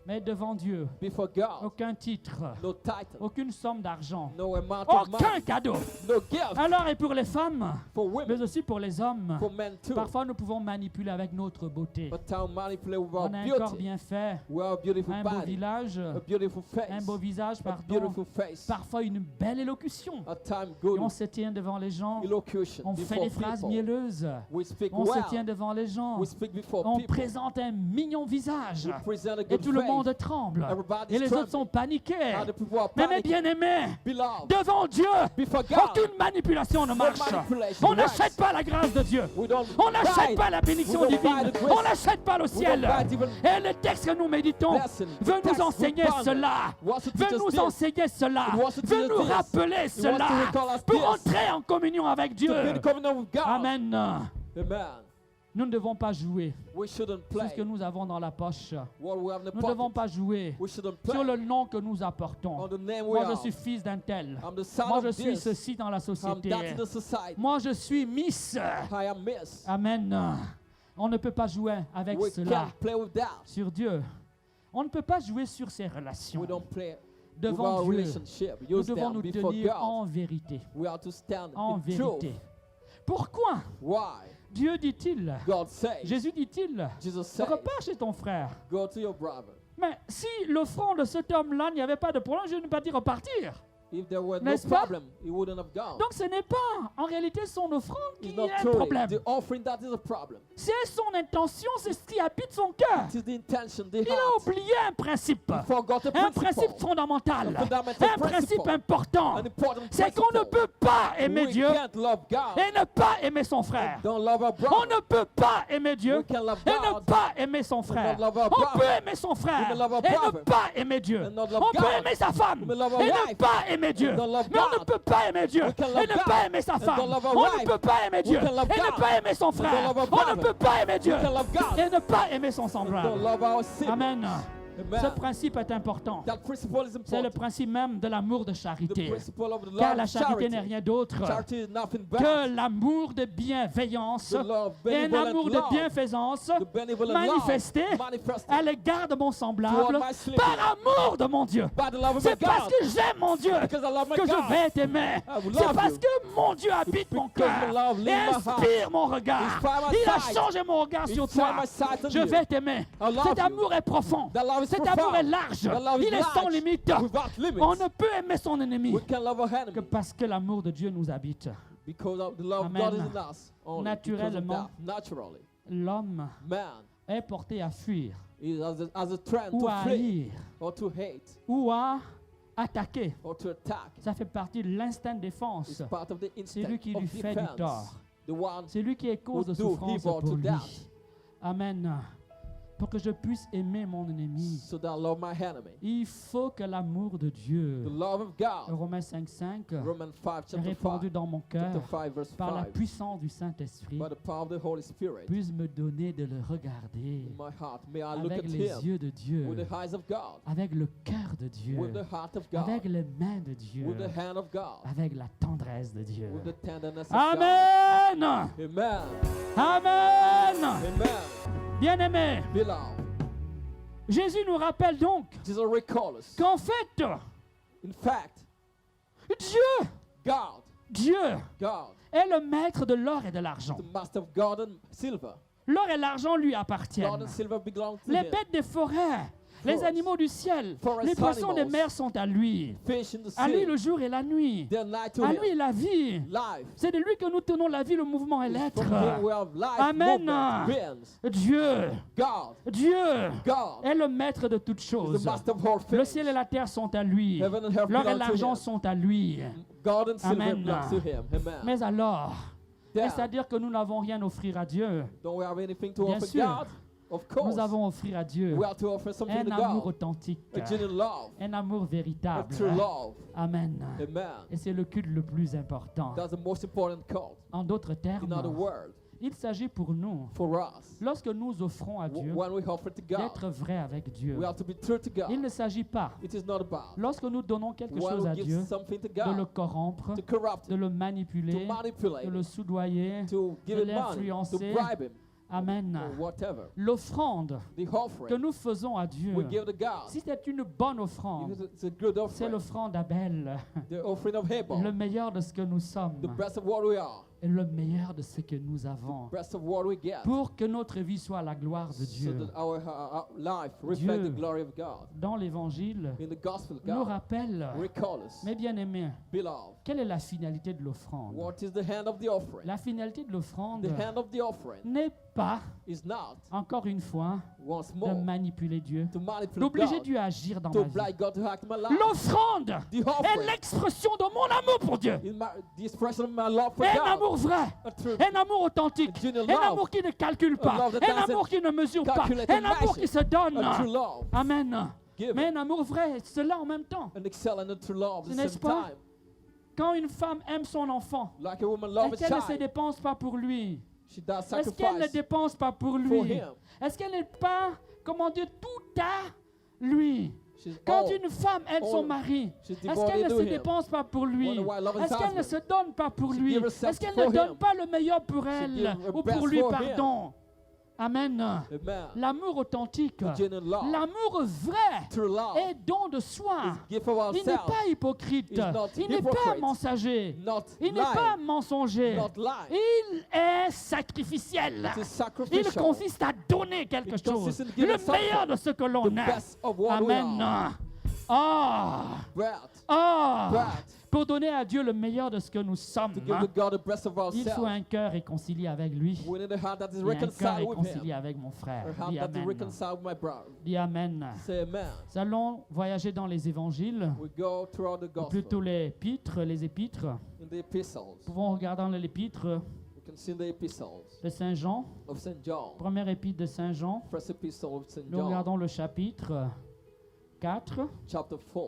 Mais devant Dieu, Before God, aucun titre, no title, aucune somme d'argent, no amount of aucun money, cadeau. no gift Alors, et pour les femmes, for mais women, aussi pour les hommes, for men too. parfois nous pouvons manipuler avec notre beauté. But how manipulate with our On a un corps beauty. bien fait, We have a beautiful un beau body, village, a beautiful face, un beau visage, a pardon, beautiful face, parfois une belle élocution. a time Et on good se tient devant les gens, elocution on fait before des phrases people. mielleuses, We speak on se well. tient devant les gens, We speak before on people. présente un mignon visage, We present a et good tout le face. monde tremble, Everybody's et les autres sont trembling. paniqués. Other people are Mais mes panicking. bien-aimés, Beloved, devant Dieu, before God, aucune manipulation ne marche. manipulation On works. n'achète pas la grâce de Dieu. we don't On n'achète buy pas la bénédiction We don't buy divine. the grace. On n'achète pas le We ciel. don't buy even Et le texte que nous méditons blessing. The veut nous text we enseigner ponder cela. wants to teach Veut us nous this. enseigner cela. It wants to Veut teach us nous this. rappeler It wants cela. to recall us Pour this. entrer en communion avec To Dieu. be in covenant with God. Amen. Amen. Nous ne devons pas jouer We shouldn't sur play ce que nous avons dans la poche. what we have in the Nous ne devons pocket. pas jouer We shouldn't sur play le nom que nous apportons. on the name we Moi, je have. suis fils d'un tel. I'm the son Moi, of je suis this. ceci dans la I'm société. that in the society. Moi, je suis Miss. I am Miss. Amen. On ne peut pas jouer avec We cela can't play with that. sur Dieu. On ne peut pas jouer sur ses relations. We don't play with Devant our Dieu, relationship. nous Use devons them nous before tenir God. en vérité. We have to stand En in vérité. truth. Pourquoi Why? Dieu dit-il, God says. Jésus dit-il, Jesus says. repars chez ton frère. Go to your brother. Mais si l'offrande de cet homme-là, il n'y avait pas de problème, je ne vais pas dire repartir. If there were no N'est-ce pas? problem, he wouldn't have gone. Donc ce n'est pas en réalité son offrande It's qui not est un truly problème. the offering that is a problem. C'est son intention, c'est ce qui habite son cœur. It is the intention, the Il a heart. oublié un principe. He forgot a Un principe principle. fondamental. A fundamental Un principe principle. important. An important C'est qu'on ne principle. peut pas aimer We Dieu can't love God. et ne pas aimer son frère. Don't love our On brother. ne peut pas aimer Dieu We can love et ne God. pas aimer son frère. love our On brother. peut aimer son frère We may love our et ne brother. pas aimer Dieu. And not love On peut God. aimer sa femme We may love our et ne wife. pas aimer Dieu. And not love Mais on ne God. peut pas aimer Dieu We can et love ne God. pas aimer sa And femme. not love our On ne wife. peut pas aimer Dieu We can love et ne God. pas aimer son And frère. not love our On ne brother. peut pas aimer Dieu We can love God. et ne pas aimer son And semblable. don't love our sibling. Amen. Amen. Ce principe est important. That principle is C'est le important. principe même de l'amour de The charité. principle of the love Car la of charité n'est charity. rien d'autre Charity is nothing but que l'amour de bienveillance the love, et un benevolent amour de love, bienfaisance the benevolent manifesté love manifested à l'égard de mon semblable toward my slave. par amour de mon Dieu. by the love of my C'est parce God. que j'aime mon Dieu Because I love my que je God. vais t'aimer. I will C'est love parce you. que mon Dieu habite mon Because cœur my love et lives my heart. inspire mon regard. Inspire my Il a sight. changé mon regard sur Inspire toi. my sight on Je you. vais t'aimer. I love Cet you. amour est profond. That love is Cet profound. amour est large. That love is Il est sans large. limite. Without limits. On ne peut aimer son ennemi We can love our que enemy parce que l'amour de Dieu nous habite. because of the love of Amen. God is in us. Only Naturellement. because of that. Naturally, L'homme man est porté à fuir is as a trend ou to à flee haïr or to hate ou à attaquer. or to attack. Ça fait partie de l'instinct de défense. It's part of the C'est instinct lui qui of lui fait du defense. tort. The one C'est lui qui est cause de who do souffrance evil to pour lui. that. Amen. Pour que je puisse aimer mon ennemi, so that I love my enemy. il faut que l'amour de The Dieu, love of God. Romains 5:5, Romans 5 chapter répandu 5. dans mon cœur Chapter 5 verse par la 5. puissance du Saint-Esprit, By the power of the Holy Spirit puisse me donner de le regarder in my heart. May I look avec at les him yeux de Dieu, with the eyes of God, avec le cœur de Dieu, with the heart of God, avec les mains de Dieu, with the hand of God, avec la tendresse de Dieu. with the tenderness of God. Amen. Amen. Amen. Amen. Bien-aimés, Beloved, Jésus nous rappelle donc Jesus recalls us. qu'en fait, In fact, Dieu God, est le maître de l'or et de l'argent. the master of gold and silver. L'or et l'argent lui Gold appartiennent. and silver belong to Les him. bêtes des forêts, les Forest. animaux du ciel, Forest les poissons des animals. mers sont à lui. Fish in the À lui sea, le jour et la nuit. they're night to À him. lui la vie. Life. C'est de lui que nous tenons la vie, le mouvement et It's l'être. from him we have life, Amen. movement, beings. Dieu, God Dieu est le maître de toutes is choses. the master of all Le things. ciel et la terre sont à lui. Heaven and earth L'or et belong to l'argent him. sont à lui. God and silver Amen. belongs to him. Amen. Mais alors, down. C'est-à-dire que nous n'avons rien à offrir à Dieu. Don't we have anything to Bien offer sûr. God? Of course. Nous avons à offrir à Dieu We have to offer something un to amour God. authentique, A genuine love. un amour A véritable. true love. Amen. Amen. Et c'est le culte le plus important. That's the most important cult. En d'autres In termes, other words, il s'agit pour nous, for us, lorsque nous offrons à Dieu, when we offer to God, d'être vrais avec Dieu. we have to be true to God. Il ne s'agit pas, It is not about lorsque nous donnons quelque when chose à we give Dieu, something to de le God, corrompre, to corrupt de him, le to manipuler, manipulate de le him, soudoyer. to give de him money, to l'influencer. bribe him, Amen. or whatever. L'offrande The que offering nous faisons à Dieu, we give to God. si c'est une bonne offrande, If it's a good c'est offering, l'offrande d'Abel, the offering of le Abel, meilleur de ce que nous sommes the best of what we are, et le meilleur de ce que nous avons, best of what we get, pour que notre vie soit la gloire de so Dieu. that our life reflect the glory of God. Dans l'Évangile, In the gospel, nous God rappelle, recall us, mes bien-aimés, beloved, quelle est la finalité de l'offrande? what is the hand of the offering? La finalité de l'offrande The hand of the offering n'est pas, is not, encore une fois, once de more, manipuler Dieu, to manipulate d'obliger God, Dieu à agir dans to ma vie. oblige God to act in my life. L'offrande The est offering l'expression de mon amour pour Dieu. is the expression of my love for Un God. amour vrai, A true un amour authentique, A genuine un love. amour qui ne calcule A pas, love that un doesn't amour qui ne mesure pas, calculate un and amour measure. qui se donne. A true love. Amen. Give Mais un amour vrai, cela en même temps. and excel in a true love at the N'est-ce same pas? time. Quand une femme aime son enfant, Like a woman loves est-ce a qu'elle ne se child, dépense pas pour lui? she does Est-ce qu'elle ne sacrifice dépense pas pour for lui? him. Est-ce qu'elle n'est pas, comment dire, tout à lui? She's Quand all, une femme aime son all- mari, she's est-ce devoted qu'elle ne to se him. dépense pas pour lui? Wonder why love his Est-ce qu'elle ne husband. se donne pas pour She lui? give herself Est-ce qu'elle for ne donne him. pas le meilleur pour She elle give her ou best pour lui, for him. pardon? Amen. Amen. L'amour authentique, The genuine love, l'amour vrai true love, est don de soi. is gift of Il n'est ourselves, pas hypocrite. is not Il n'est pas hypocrite, mensager. not Il n'est pas lying, mensonger. not lying. Il est sacrificiel. It is Il sacrificial. consiste à donner quelque It chose, consists in giving le something, meilleur de ce que l'on the a. best of what we Amen. are. Ah, But ah. Pour donner à Dieu le meilleur de ce que nous sommes, to give to God the best of il faut ourselves, un cœur réconcilié avec lui we need a heart that is et un cœur reconciled with réconcilié Him, avec mon frère. a heart Dis that is Amen. reconciled with my brother. Dis Amen. Say amen. Nous allons voyager dans les évangiles, We go throughout the ou plutôt gospel, les épîtres. in the epistles. Nous pouvons regarder dans l'épître We can see the epistles de Saint Jean, of St. John, première épître de Saint Jean. first epistle of St. Nous John, regardons le chapitre 4, chapter 4,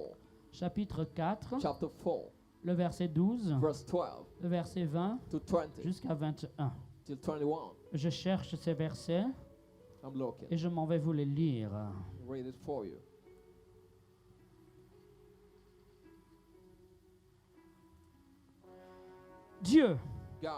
chapitre 4, chapter 4, le verset 12, verse 12 le verset 20 to 20 jusqu'à 21. till 21. Je cherche ces versets I'm looking. et je m'en vais vous les lire. Read it for you. Dieu, God,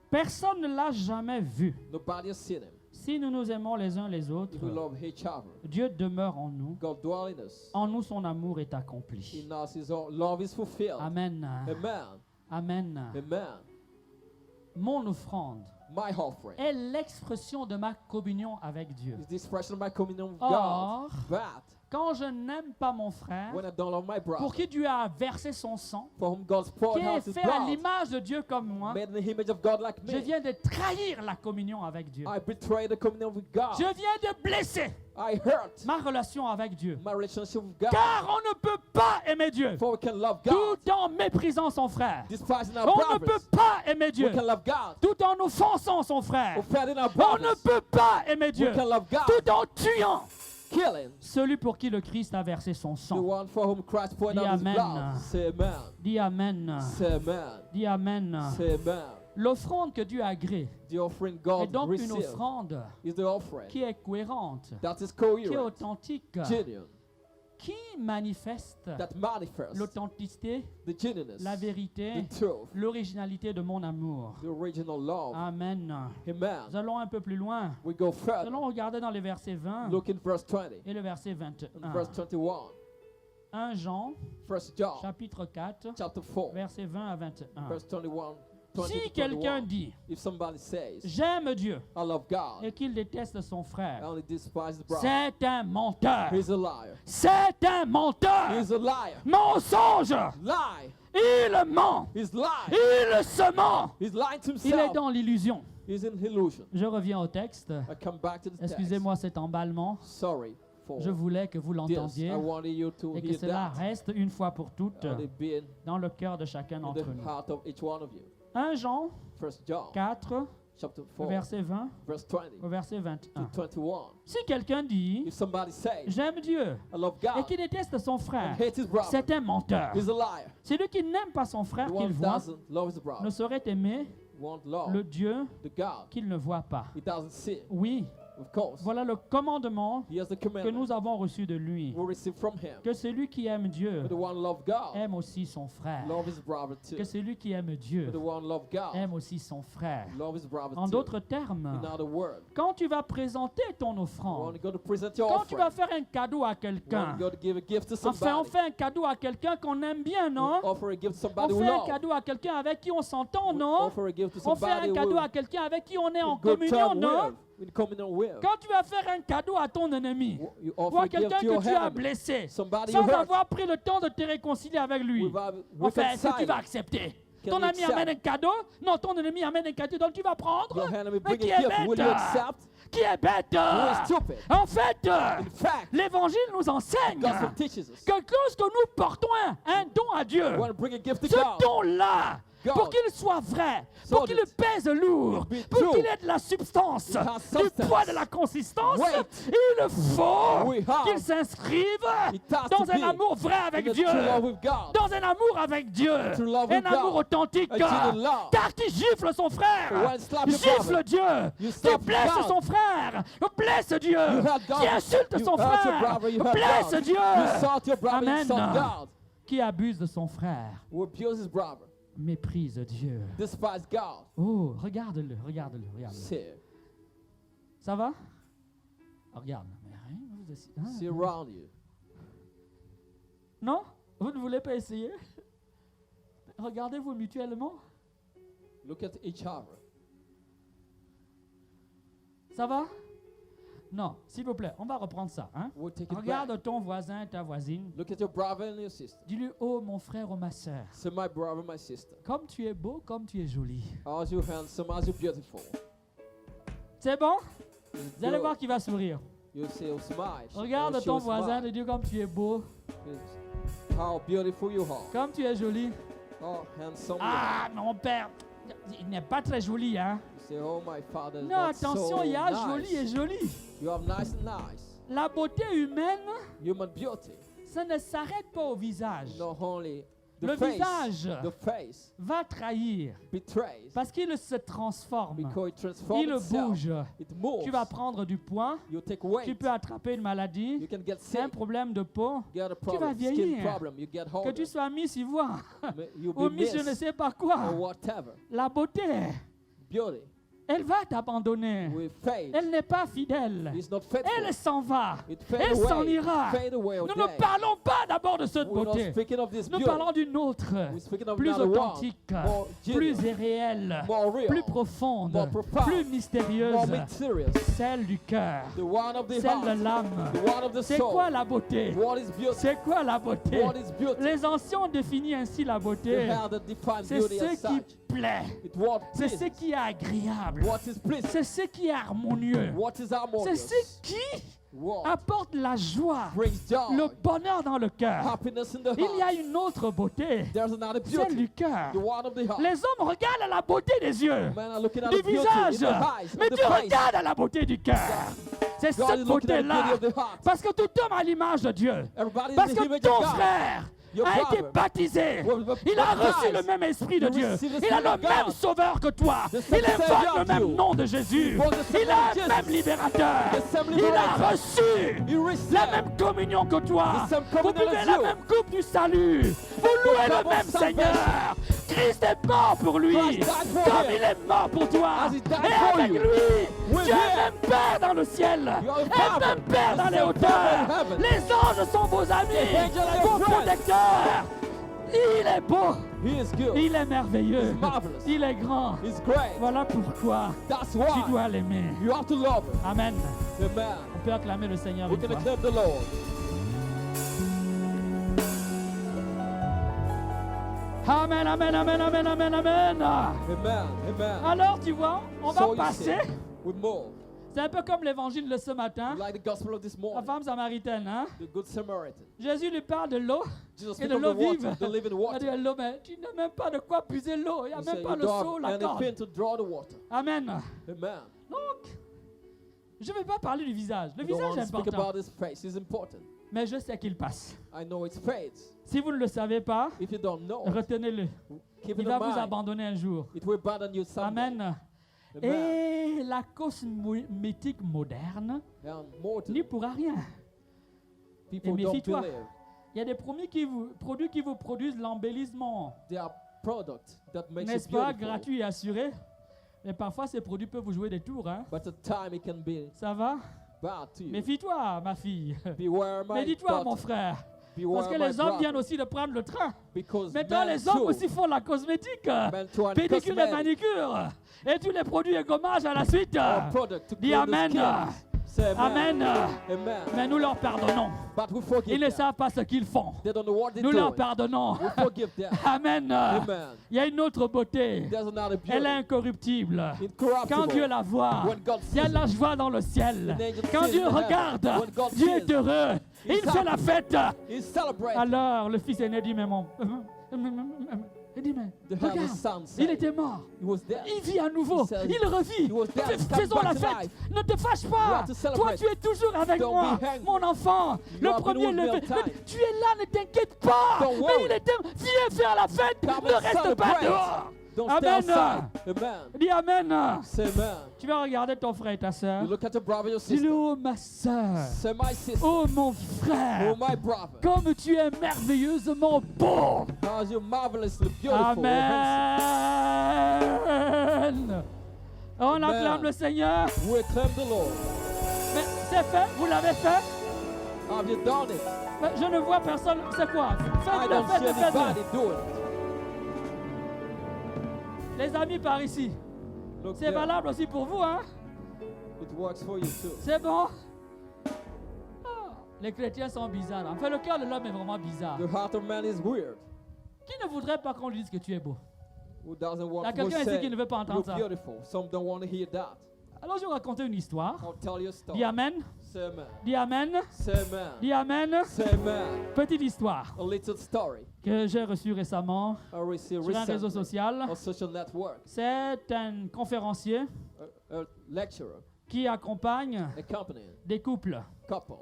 personne ne l'a jamais vu. nobody has seen Him. Si nous nous aimons les uns les autres, If we love each other, Dieu demeure en nous. God dwells in us. En nous, son amour est accompli. In us, His own love is fulfilled. Amen. Amen. Amen. Amen. Mon offrande My offering est l'expression de ma communion avec Dieu. is the expression of my communion with Or, God. But quand je n'aime pas mon frère, when I don't love my pour brother, qui Dieu a versé son sang, for whom God's poured qui out est His fait à blood, l'image de Dieu comme moi, made in the image of God like je me, viens de trahir la communion avec Dieu. I betray the communion with God. Je viens de blesser I hurt ma relation avec Dieu. my relationship with God. Car on ne peut pas aimer Dieu For we can love God, tout en méprisant son frère. despising our On ne peut brothers. pas aimer We Dieu can love God, tout en offensant son frère. offending our On ne brothers. peut pas aimer We Dieu can love God, tout en tuant killing celui pour qui le Christ a versé son the sang. one for whom Christ poured Dis out His amen. blood. Say amen. Dis Amen. Say amen. Dis Amen. Say amen. L'offrande que Dieu agrée The offering est God donc une receives offrande is the offering qui est cohérente, that is qui est coherent, authentique, genuine, qui manifeste that manifests l'authenticité, the genuineness, la vérité, the truth, l'originalité de mon amour. the original love. Amen. Nous Amen. allons un peu plus loin. We go Nous further. allons regarder dans les versets 20 Look in verse 20 et le verset and 21. verse 21. 1 Jean, 1 John chapitre 4, chapter 4, versets 20 à 21. verse 21. 20 Si to quelqu'un 21. dit If somebody says, j'aime Dieu I love God, et qu'il déteste son I frère, only despise the brother, c'est un menteur. he's a liar. C'est un menteur. He's a liar. Mensonge. Lie. Il ment. He's lying. Il se ment. He's lying to Il est himself. dans l'illusion. He's in illusion. Je reviens au texte. I come back to the text. Excusez-moi cet emballement. Sorry for Je voulais que vous this. l'entendiez I wanted you to et que hear cela that. reste une fois pour toutes And it being dans le cœur de chacun in d'entre the nous. heart of each one of you. 1 Jean 1 John 4, chapter 4, verset 20 verse 20 au verset 21. to 21. Si quelqu'un dit If somebody says, j'aime Dieu I love et God qu'il déteste son frère, and hates his brother, c'est un menteur. he's a liar. Celui qui n'aime pas son frère The qu'il one voit doesn't love his brother ne saurait aimer won't love le Dieu the God qu'il ne voit pas. he doesn't see. Oui, Of course, voilà le commandement he has the que commandment nous avons reçu de lui. we receive from him. Que celui qui aime Dieu But the one love God, aime aussi son frère. love his brother too. Que celui qui aime Dieu But the one love God, aime aussi son frère. love his brother En too. d'autres termes, In other words, quand tu vas présenter ton when offrande, you go to present your quand tu vas offering, faire un cadeau à when quelqu'un, you go to give a gift to enfin, on somebody, fait un cadeau à quelqu'un qu'on aime bien, you non? offer a gift to On somebody who fait un loves. cadeau à quelqu'un avec qui on s'entend, We non? offer a gift to On fait somebody un cadeau who à quelqu'un avec qui on est en in good communion, time non? with, in communion with. Quand tu vas faire un cadeau à ton ennemi, You ou offer à a gift quelqu'un to your que tu as enemy, blessé, somebody sans you hurt, avoir pris le temps de te réconcilier avec lui, without enfin, est-ce que tu reconciling. vas accepter? Can Ton you ami accept? amène un cadeau? Non, ton ennemi amène un cadeau, donc tu vas prendre? Your enemy Mais bring qui a est gift, will you bête? accept? Qui est bête? Who is stupid? En fait, In fact, l'Évangile nous enseigne the gospel teaches us. que lorsque nous portons un don à Dieu, You want to bring a gift to ce God, don-là, God, pour qu'il soit vrai, pour so qu'il that pèse lourd, it be pour true, qu'il ait de la substance, it has du substance, poids, de la consistance, weight, il faut we have, qu'il s'inscrive it has dans to un be amour vrai in avec a Dieu, true love with God, dans un amour avec Dieu, true love un with amour God, authentique, a genuine love. car qui gifle son So frère, when you slap your gifle brother, Dieu, you qui slap blesse God. son frère, blesse Dieu, You hurt God, qui insulte you son hurt your frère, brother, you hurt blesse God. Dieu, You insult your brother, you Amen. insult God. qui abuse de son frère, Who abuse his brother, méprise Dieu. despise God. Oh, regarde-le, regarde-le, regarde-le. See, Ça va? Ah, regarde. Mais rien, vous aussi- hein? see around you. Non? Vous ne voulez pas essayer? Regardez-vous mutuellement. Look at each other. Ça va? Non, s'il vous plaît, on va reprendre ça. Hein? We'll take it back. Regarde ton voisin, ta voisine. Look at your brother and your sister. Dis-lui, oh mon frère ou ma soeur, Say, my brother, my sister. comme tu es beau, comme tu es joli. As you handsome, as you beautiful. C'est bon? It's Vous allez good. voir qui va sourire. You see, you smile. Regarde You ton show voisin, smile. dis comme tu es beau, It's how beautiful you are. comme tu es joli. How handsome Ah, mon père, il n'est pas très joli, hein? you are. You say, oh, my father is Non, not attention, so il y a nice. joli et joli. You have nice and nice. La beauté humaine, Human beauty. ça ne s'arrête pas au visage. Not only the Le face. visage The face va trahir betrays. parce qu'il se transforme. Because it transforms Il itself. bouge. It moves. Tu vas prendre du poids, You take tu weight. peux attraper une maladie, You can get un sick. problème de peau, Get a vas problem. Skin vieillir. problem. You get que older. tu sois Miss Ivoire You ou be Miss je ne miss sais pas or quoi. whatever. La beauté, Beauty elle va t'abandonner. will fade. Elle n'est pas fidèle. It's not faithful. Elle s'en va. It fade Elle s'en away. ira. Fade away. Nous one ne day. parlons pas d'abord de cette We're not beauté. speaking of this Nous beauty. parlons d'une autre, We're speaking of plus another one. authentique, More plus genuine. réelle, More real. plus profonde, More profound. plus More mystérieuse, mysterious. celle du cœur, The one of the celle heart. de l'âme. The one of the C'est soul. quoi la beauté? What is beauty? C'est quoi la beauté? What is beauty? Les anciens ont défini ainsi la The beauté. hair that defines C'est beauty ce as qui such. plaît. It's what C'est ce pleases. qui est agréable. What is pleasing. C'est ce qui est harmonieux. What is C'est harmonious. ce qui What apporte la joie, brings joy. le bonheur dans le cœur. Happiness in the Il y a heart. une autre beauté, There's another celle beauty. du cœur. The one of the heart. Les hommes regardent à la beauté des yeux, Men are looking at du the beauty in visage, the eyes, mais of the Dieu face. regarde à la beauté du cœur. C'est God cette is looking at the beauté-là. beauty of the heart. Parce que tout homme a l'image de Dieu. Everybody Parce is the que image ton of God. frère Your a été brother baptisé. was Il a baptized. reçu le même esprit de You Dieu. receive the Il a Spirit le of même God. sauveur que toi. The Il same invoque Savior le as même you. nom de Jésus. He was the same Il a Lord un Jesus. même libérateur. The same Il a liberator. reçu You receive la même communion que toi. the same Vous communion buvez as la you. même coupe du salut. Vous louez le cup of même salvation. Seigneur. Christ est mort pour lui. Christ died for Comme him. il est mort pour toi. As he died Et for avec you. lui, With tu as him. même Père dans le ciel. You are a Et Father. même Père The dans les same hauteurs. Father in heaven. Les anges sont vos amis, angels are your vos friends. protecteurs. Il est beau, He is good. il est merveilleux, He's marvelous. il est grand. He's great. Voilà pourquoi That's tu why dois l'aimer. you have to love him. Amen. Amen. On peut acclamer le Seigneur We une can fois. accept the Lord. Amen, amen, amen, amen, amen, amen. Amen. Amen. Alors tu vois, on va So you passer see, we move C'est un peu comme l'évangile de ce matin. Like the gospel of this La morning, femme samaritaine, hein? the Good Samaritan. Jésus lui parle de l'eau Jesus et speak de of l'eau the water, vive. the living Elle water. dit à l'eau, mais tu n'as même pas de quoi puiser l'eau. Il n'y a He même said, pas you le seau, don't la have corde. anything to draw the water. Amen. Amen. Donc, je ne vais pas parler du visage. Le I don't visage want est to speak important. about his face. It's important. Mais je sais qu'il passe. I know it fades. Si vous ne le savez pas, If you don't know, retenez-le. keep Il it va in vous mind. abandonner un jour. It will abandon you someday. Amen. Amen. Et la cosmétique moderne And more to n'y pourra rien. people Et don't méfie-toi. believe. Il y a des produits qui vous produisent l'embellissement. There are products that make you N'est-ce pas? beautiful. Gratuit et assuré. Mais parfois, ces produits peuvent vous jouer des tours. Hein? But at time it can be Ça va? bad to you. Méfie-toi, ma fille. Beware my Mais dis-toi, mon daughter. frère. Beware Parce que my les hommes brother. viennent aussi de prendre le train. Because Maintenant, men les hommes too, aussi font la cosmétique. men too and Pédicure et cosmetic manicure. Et tous les produits et gommages à la suite. are product to Dis clean the Amen. skins. Say Amen. Amen. Mais nous leur pardonnons. But we forgive Ils ne them. savent pas ce qu'ils font. They don't know what they're Nous leur doing. pardonnons. We forgive them. Amen. Amen. Il y a une autre beauté. There's another beauty. Elle est incorruptible. Incorruptible. Quand Dieu la voit, When God il y a sees de la joie dans le ciel. The angel Quand sees Dieu in heaven. regarde, When God Dieu sees, est heureux. he's Il fait la happy. fête. He celebrates. Alors le fils aîné dit, mais mon... Il dit, mais The regarde, eldest son il said, était mort. he was dead. Il vit à nouveau. He said, Il revit. he was dead, come Faisons back la to fête. life. Ne te fâche We pas. have to Toi, celebrate. tu es toujours avec Don't moi, be angry. mon enfant. You Le have been premier with me levé. all time. Tu es là, ne t'inquiète pas. Don't Mais worry. il était. Viens faire la fête. Come Ne and reste pas celebrate. dehors. Don't Amen. stay outside. Amen. Dis Amen. Say amen. Tu vas regarder ton frère et ta soeur. You look at your brother, your Dis-lui, sister. oh ma soeur. Say my sister. Oh mon frère. Oh my brother. Comme tu es merveilleusement beau. Because you're marvelously beautiful. and handsome. Amen. On Amen. acclame le Seigneur. We acclaim the Lord. Mais c'est fait, vous l'avez fait. Have you done it? Mais je ne vois personne. C'est quoi? I Faites-le, don't see faites-le, faites-le. anybody doing it. Les amis par ici. Look C'est there. valable aussi pour vous, hein? It works for you too. C'est bon? Ah, les chrétiens sont bizarres. Enfin, le cœur de l'homme est vraiment bizarre. The heart of man is weird. Qui ne voudrait pas qu'on lui dise que tu es beau? Who doesn't Il y want a to quelqu'un ici say qui ne veut pas entendre you're ça. beautiful? Some don't want to hear that. Alors, je vais raconter une histoire. I'll tell you a story. Dis Amen. Say amen. Dis Amen. Say amen. Dis Amen. Say amen. Petite histoire A little story que j'ai reçue récemment I received sur un réseau recently social. on social network. C'est un conférencier A lecturer qui accompagne accompanying des couples. couple.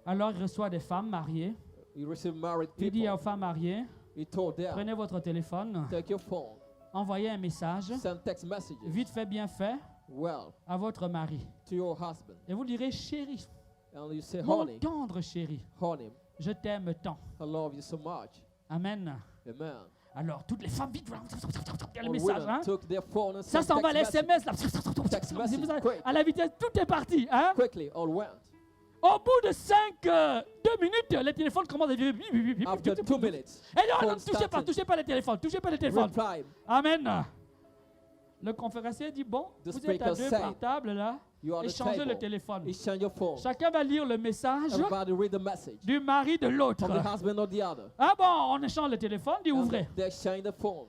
Alors, il reçoit des femmes mariées. He received married Il dit aux people. femmes mariées, He told them, prenez votre téléphone, take your phone, envoyez un message, send text messages, vite fait, bien fait, well, à votre mari. to your husband. Et vous direz, chérie, And you say, mon honey, tendre chéri, honey, je t'aime tant. I love you so much. Amen. Amen. Alors, toutes les femmes, vite, il y a le All message, women hein. took their phone and Ça sent s'en va, les text SMS, là. Text Si message, vous avez- quick. à la vitesse, tout est parti, hein. Quickly, all went. Au bout de 2 minutes, les téléphones commencent à vibrer. After 2 minutes, Et non, phone non, started. touchez pas les téléphones, touchez pas les téléphones. reply. Amen. Le conférencier dit, bon, The vous êtes à speaker deux said, par table, là. You are the Échangez le table. téléphone. Exchange your phone. Chacun va lire le message Everybody read the message du mari de l'autre. from the husband or the other. Ah bon, on échange le téléphone, dit And ouvrez. they exchange the phones.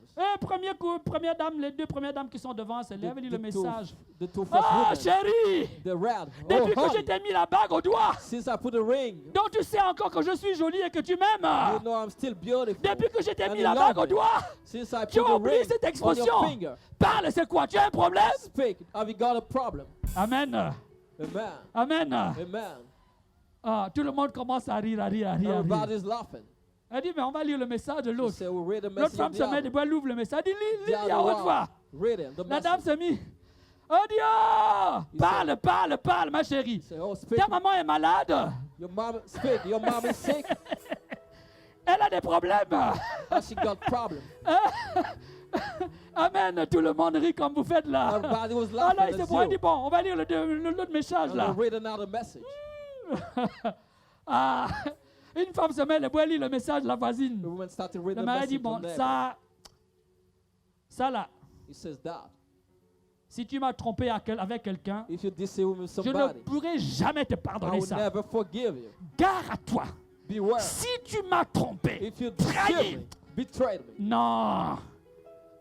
Première dame, les deux premières dames qui sont devant se lèvent et lisent le message. The two first Ah, women, chérie, they read, depuis oh, que je honey, t'ai mis la bague au doigt, since I put a ring, donc tu sais encore que je suis jolie et que tu you m'aimes. know I'm still beautiful. Depuis que je t'ai And mis you la love bague au me. doigt, Since I tu put as a oublié ring cette on expression. your finger. Parle, c'est quoi? Tu as un problème? Speak. Have you got a problem? Amen. Amen. Amen. Amen. Ah, tout le monde commence à rire, à rire, à rire. À rire. Everybody's laughing. Elle dit, mais on va lire le message de You l'autre. say, we'll read the L'autre message femme of se the met other. debout, elle ouvre le message. Elle dit, The lis other à haute one. voix. Read it. The La dame message. se mit. Oh Dieu! Parle, ma chérie. Say, oh, speak. Ta maman est malade. Your mom, speak. Your mom is sick. Elle a des problèmes. And she got problem. Amen. Tout le monde rit comme vous faites là. Everybody was Ah là, laughing il s'est at bon, elle dit, you. bon, on va lire l'autre message And là. they read another message. Ah, une femme se met debout, elle lit le message de la voisine. The woman started reading Le the mari dit, message. bon, from there. ça là, He says that. si tu m'as trompé avec quelqu'un, If you deceive with je ne somebody, pourrai jamais te I pardonner will ça. never forgive you. Gare à toi. Beware. Si tu m'as trompé, If you trahi. deceive me, betrayed me, non.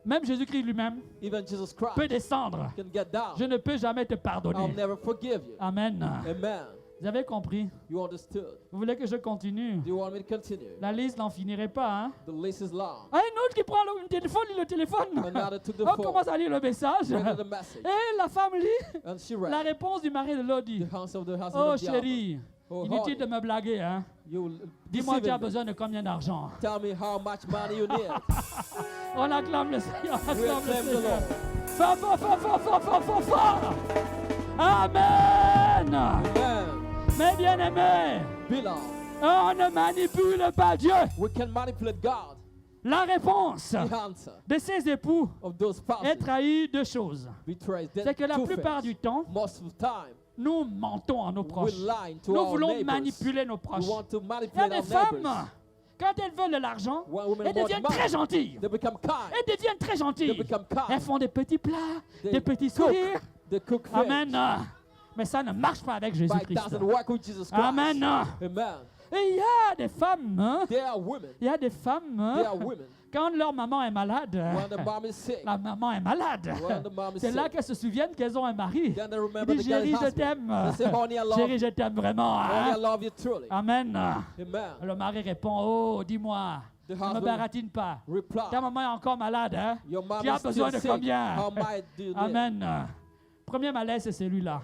Même Jésus-Christ lui-même even Jesus peut Christ descendre. can get down. Je ne peux jamais te I'll pardonner. never forgive you. Amen. Amen. Vous avez compris? You understood? Vous voulez que je continue? Do you want me to continue? La liste n'en finirait pas, hein? The list is long. Ah, une autre qui prend le téléphone, lit le téléphone. Another took the On phone, commence à lire le message. read the message, Et la femme lit and she la read réponse du mari de l'autre dit, the house of the husband oh of the other. chérie, Oh, inutile de honey, me blaguer, hein? you Dis-moi, tu as deceiving me. besoin de combien d'argent? Tell me how much money you need. On acclame le Seigneur, on We acclame le acclaim the Seigneur. Lord. Fort, fort, fort, fort, fort, fort, fort, fort. Amen. Amen. Mes bien-aimés, Beloved, on ne manipule pas Dieu. we can manipulate God. La réponse The answer de ces époux of those est spouses trahie deux choses. betrays them. C'est que la Two plupart things. du temps, Most of the time, nous mentons à nos we proches. lie to Nous our voulons neighbors. manipuler nos We proches. want to Il y a manipulate des our femmes, neighbors. quand elles veulent de l'argent, When women elles want deviennent money, très gentilles. they become kind. Elles deviennent très They gentilles. become Elles kind. font des petits plats, They des petits cook. sourires. They cook things. Amen. Mais ça ne marche pas avec But it Jésus-Christ. doesn't work with Jesus Christ. Amen. Amen. Et il y a des femmes, hein, There are women. il y a des femmes, hein, There are women. quand leur maman est malade, When the mom is sick, la maman est malade. when the mom is C'est là sick, qu'elles se souviennent qu'elles ont un mari. then they Il remember dit, the chérie, guy's je husband. t'aime. They say, honey, I love Chérie, you. je t'aime vraiment. Honey, I Hein? love you truly. Amen. Amen. Le mari répond, oh, dis-moi, The ne me husband baratine pas. reply, Ta maman est encore malade, hein? your mom Tu as is still besoin de sick. combien? How might do you need? Amen. Premier malaise, c'est celui-là.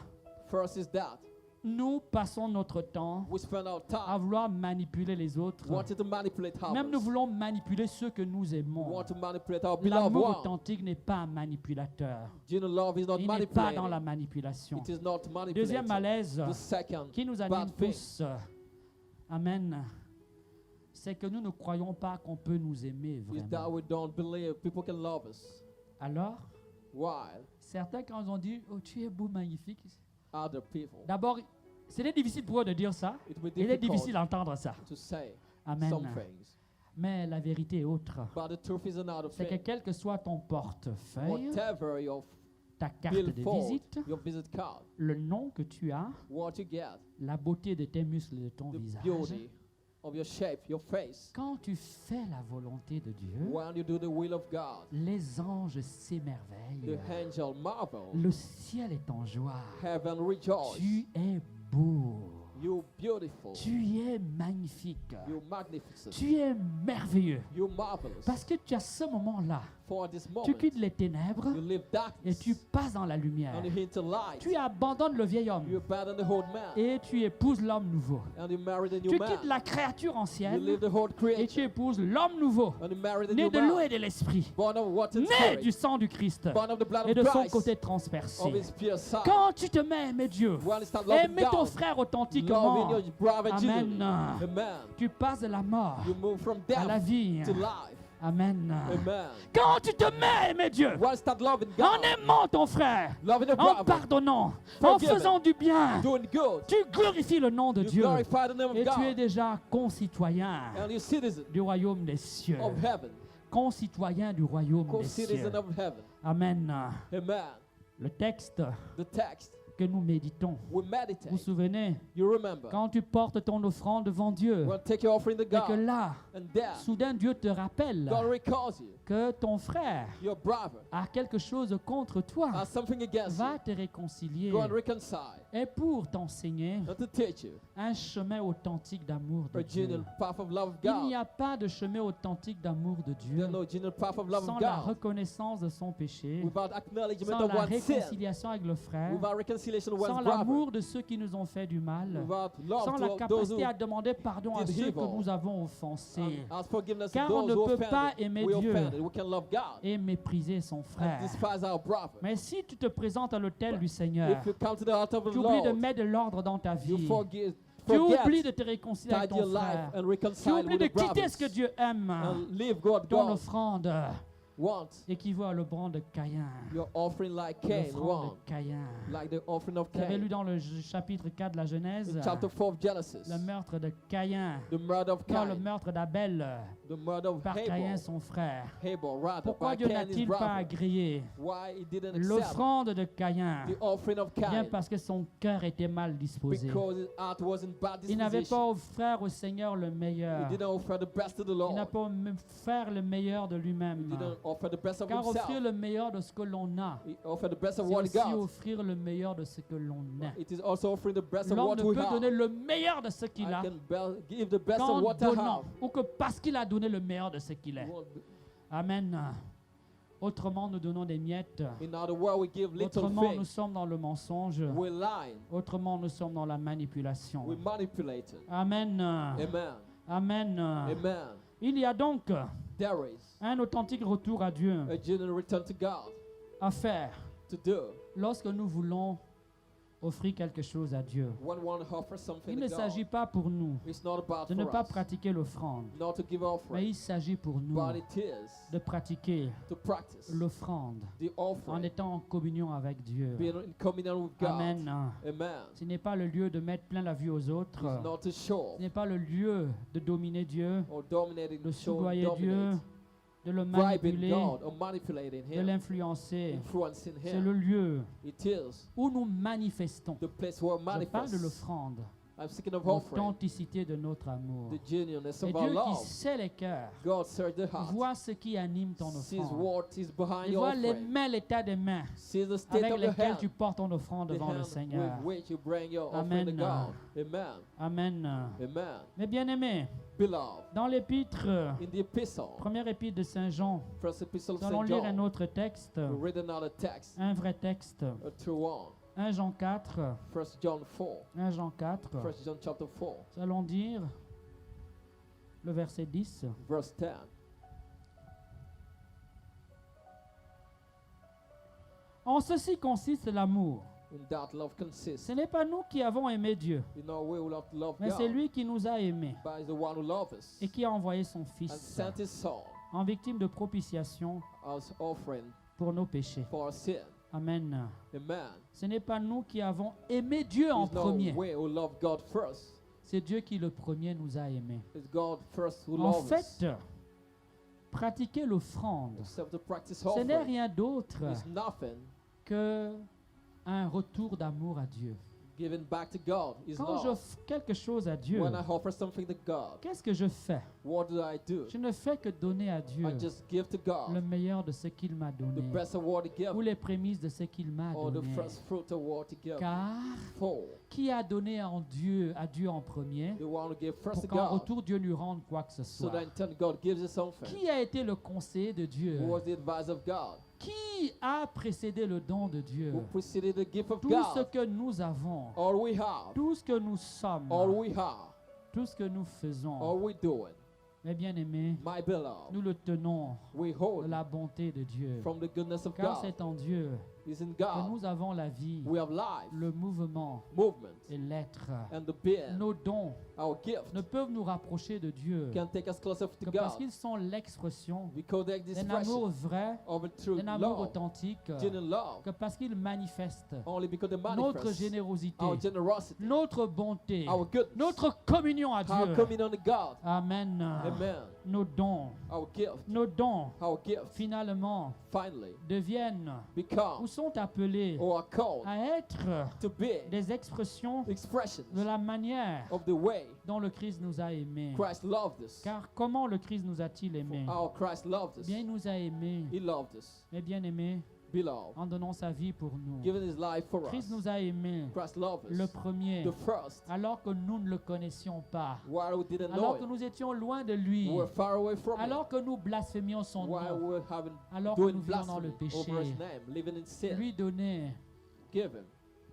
First is that Nous passons notre temps we spend our à time vouloir manipuler les autres. wanting to manipulate Même nous others. voulons manipuler ceux que nous We aimons. want to manipulate our beloved L'amour one. authentique n'est pas un manipulateur. Genuine love is not Il n'est pas dans la manipulating. manipulation. It is not manipulating. Deuxième malaise The second qui nous bad anime thing tous, amen, c'est que nous ne croyons pas qu'on peut nous aimer is that vraiment. we don't believe people can love us. Alors, While certains quand ils ont dit, oh tu es beau, magnifique, other people, d'abord, c'était difficile pour eux de dire ça. it will be Il est difficult difficile d'entendre ça. to say Amen. some things. Mais la vérité est autre. But the truth is another C'est que thing. quel que soit ton portefeuille, Whatever your ta carte de billfold, visite, your visit card, le nom que tu as, what you get, la beauté de tes muscles et de ton the visage, beauty of your shape, your face. quand tu fais la volonté de Dieu, When you do the will of God, les anges the s'émerveillent. angel marvel, Le ciel est en joie. heaven rejoice. Tu es beau. You beautiful, Tu es magnifique. you magnificent, Tu es merveilleux. you marvelous. Parce que tu as ce moment-là. For this Tu moment, quittes les ténèbres you live et darkness tu passes dans la lumière. and you into light. Tu abandonnes le vieil homme You abandon the old man et tu épouses l'homme nouveau. and you marry the new Tu man. quittes la créature You ancienne leave the old et tu creature épouses l'homme nouveau, and you marry the né new de l'eau man. et de l'esprit, Born of water and né du spirit, sang du Christ born of the blood et of de son Christ, côté of transpercé. his pure side. Quand tu te mets à aimer Dieu, When you start loving aimer ton God, frère loving authentiquement, your brother Amen. genuinely. Amen. tu passes de la mort You move from à la death vie. to life. Amen. Amen. Quand tu te mets à aimer Dieu, When you start loving en God, aimant ton frère, loving your en brother, pardonnant, en Forgiving. faisant du bien, doing good, tu glorifies le nom de you Dieu glorify the name et of tu es God déjà concitoyen and you're citizen du royaume des cieux. of heaven. Concitoyen du royaume des cieux. Co-citizen of heaven. Amen. Amen. Le texte The text que nous méditons, we vous vous meditate. souvenez, You remember quand tu portes ton offrande devant Dieu, when you take your offering to et que God là, and there soudain Dieu te rappelle God recalls you, que ton frère your brother a quelque chose contre toi, has something against va you. te réconcilier Go and reconcile et pour t'enseigner and to teach you un chemin authentique d'amour de a Dieu. genuine path of love of Il n'y God. a pas de chemin authentique d'amour de Dieu There's no genuine path of love sans of la God reconnaissance de son péché, without acknowledgement sans of la one's sin, réconciliation avec le frère, without reconciliation with sans one's brother, l'amour de ceux qui nous ont fait du mal, without sans love la to those capacité who à demander pardon à did ceux que evil. nous avons offensés ask forgiveness Car to on those ne who peut offended. pas aimer We Dieu offended. We can love God et mépriser son and frère. despise our brother. Mais si tu te présentes à l'autel du Seigneur, If you come to the altar of the tu oublies de Lord, mettre de l'ordre dans ta you vie. forget Tu oublies forget de te réconcilier avec tied your ton life frère. and Tu reconcile oublies with de the quitter brothers ce que Dieu aime. and live God Ton God offrande wants. équivaut à l'offrande de Caïn. Your offering like Cain L'offrande wants, de Caïn. like the offering of Vous avez lu Cain. dans le chapitre 4 de la Genèse In chapter 4 of Genesis, le meurtre de Caïn. the murder of Non, le Cain, meurtre d'Abel the murder of par Caïn, Abel, son frère. rather, Pourquoi by Dieu Cain, his n'a-t-il pas brother. agréé Why he didn't accept l'offrande de Caïn? the offering of Bien Cain? parce que son cœur était mal disposé. Because his heart was in bad Il n'avait pas disposition. offert au Seigneur le meilleur. He didn't offer the best to the Il n'a Lord. pas offert le meilleur de He lui-même. didn't offer the best of Car himself. offrir le meilleur de ce que l'on a, He offer the best of c'est what he aussi got. offrir le meilleur de ce que l'on est. It is also offering the best of L'homme what ne we peut donner have. le meilleur de ce qu'il I a can give the best qu'en of what I donnant, have. ou que parce qu'il a donné le meilleur de ce qu'il est. Amen. Autrement, nous donnons des miettes. In other words, we give little Autrement, nous things. sommes dans le mensonge. We lie. Autrement, nous sommes dans la manipulation. We manipulate. Amen. Amen. Amen. Amen. Il y a donc There is un authentique retour à Dieu a genuine return to God à faire to do lorsque nous voulons offrir quelque chose à Dieu. when we want to offer something Il ne to s'agit God. pas pour nous It's not about de ne for pas us pratiquer l'offrande, not to give mais offering, il s'agit pour nous but it is de pratiquer to practice l'offrande the en offering, étant en communion avec Dieu. being in communion with God. Amen. Amen. Ce n'est pas le lieu de mettre plein la vue aux autres. It's not to show Ce n'est pas le lieu de dominer Dieu, or dominating, de show, soudoyer Dieu, dominate, de le bribing manipuler, God or manipulating de Him, l'influencer. influencing C'est le Him. lieu It is où nous manifestons. the place where Je parle de manifests. l'offrande, I'm speaking of offering, l'authenticité de notre amour. the genuineness Et of our Dieu qui love. sait les cœurs God search the heart, voit ce qui anime ton sees offrande. what is behind Il your voit les offering, mains, l'état des mains sees the state avec of your lesquelles hand, tu portes ton offrande the devant le hand Seigneur. with which you bring your offering to Amen. God. Amen. Amen. Amen. Mes bien-aimés, Beloved, dans l'épître, in the epistle, première épître de Saint Jean, first epistle of nous allons St. lire un John, autre texte, we read another text, un vrai texte. a true one. 1 Jean 4, 1 John 4, 1 Jean 4, 1 John chapter 4, nous allons dire le verset 10. verse 10. En ceci consiste l'amour. In that love consists. Ce n'est pas nous qui avons aimé Dieu, In our way we have to love mais c'est God, lui qui nous a aimés but it's the one who loves us et qui a envoyé son and Fils sent His Son en victime de propitiation as offering pour nos péchés. for our sin. Amen. Amen. Ce n'est pas nous qui avons aimé Dieu en It's no premier, way who love God first. c'est Dieu qui le premier nous a aimés. It's God first who En loves us. fait, pratiquer l'offrande, Except to practice ce n'est offering rien d'autre is nothing. que un retour d'amour à Dieu. Giving back to God is Quand love. j'offre quelque chose à Dieu, When I offer something to God, qu'est-ce que je fais? what do I do? Je ne fais que donner à Dieu I just give to le God meilleur de ce qu'il m'a the donné, best of what He gives, ou les prémices de ce qu'il m'a or the donné. first fruit of what He gives. Car For qui a donné à Dieu en premier, the one who gave first pour to qu'en God, retour Dieu lui rende quoi que ce so soit? that in turn God gives you something. Qui a été le conseiller de Dieu? Who was the advice of God? Qui a précédé le don de Dieu? Who preceded the gift of Tout ce God? que nous avons, All we have, tout ce que nous sommes, all we have, tout ce que nous all faisons, we doing, mes bien-aimés, my beloved, nous le tenons we de hold la bonté de Dieu. from the goodness of Car God. c'est en Dieu Is in que God. nous avons la vie, We have life, le mouvement movement, et l'être. and the being. Nos dons Our gift ne peuvent nous rapprocher de Dieu can take us closer to que parce God qu'ils sont l'expression because they're the d'un amour expression vrai, of a true d'un amour love, authentique, genuine love, que parce qu'ils manifestent only because they notre manifest générosité, our generosity, notre bonté, our goodness, notre communion à our Dieu. communion to God. Amen. Amen. Nos dons, Our gift, nos dons, finalement, finally deviennent ou become sont appelés or are called à être to be des expressions expressions de la manière of the way dont le Christ nous a aimés. Christ loved us. Car comment le Christ nous a-t-il aimés? How Christ loved us. Bien, il nous a aimés, He loved us. mais bien aimés, Beloved, en donnant sa vie pour nous. giving His life for Christ us. nous a aimés, Christ loved le us. premier, The first, alors que nous ne le connaissions pas, while we didn't know alors que Him, nous étions loin de lui, we were far away from Him, alors que nous blasphémions son while nom, we were having alors que doing nous vivions dans le blasphemy over His péché, name, living in sin. lui donner, Give Him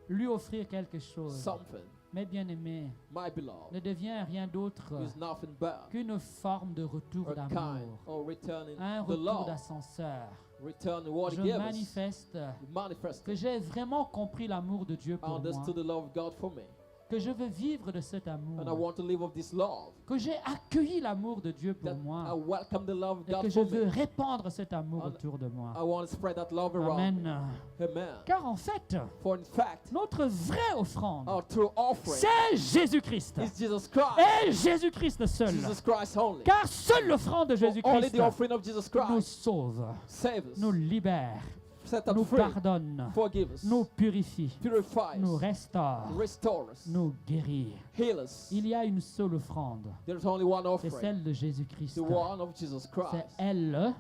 lui offrir quelque chose, something, mais bien aimé, my beloved, ne devient rien d'autre is nothing but qu'une forme de retour a kind d'amour, of returning un the retour love, d'ascenseur. returning what He Je gave us, manifeste manifest que j'ai vraiment compris l'amour de Dieu I pour moi, understood the love of God for me, que je veux vivre de cet and I amour, want to live of this love, que j'ai accueilli l'amour de Dieu pour that I moi welcome the love of et que God je for veux me. répandre cet amour And autour de moi. I want to spread that love around me. Amen. Amen. Car en fait, For in fact, notre vraie offrande, our true offering c'est Jésus-Christ. is Jesus Christ. Et Jésus-Christ seul. Jesus Christ only. Car seule l'offrande de Only Jésus-Christ the offering of Jesus nous Christ sauve, save us, nous libère, set us nous free, pardonne, forgive us, nous purifie, purify nous us, restaure, restore us, nous guérit. heal us. Il y a une seule offrande, There's only one c'est offering, celle de Jésus-Christ. the one of Jesus C'est Christ. elle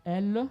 Elle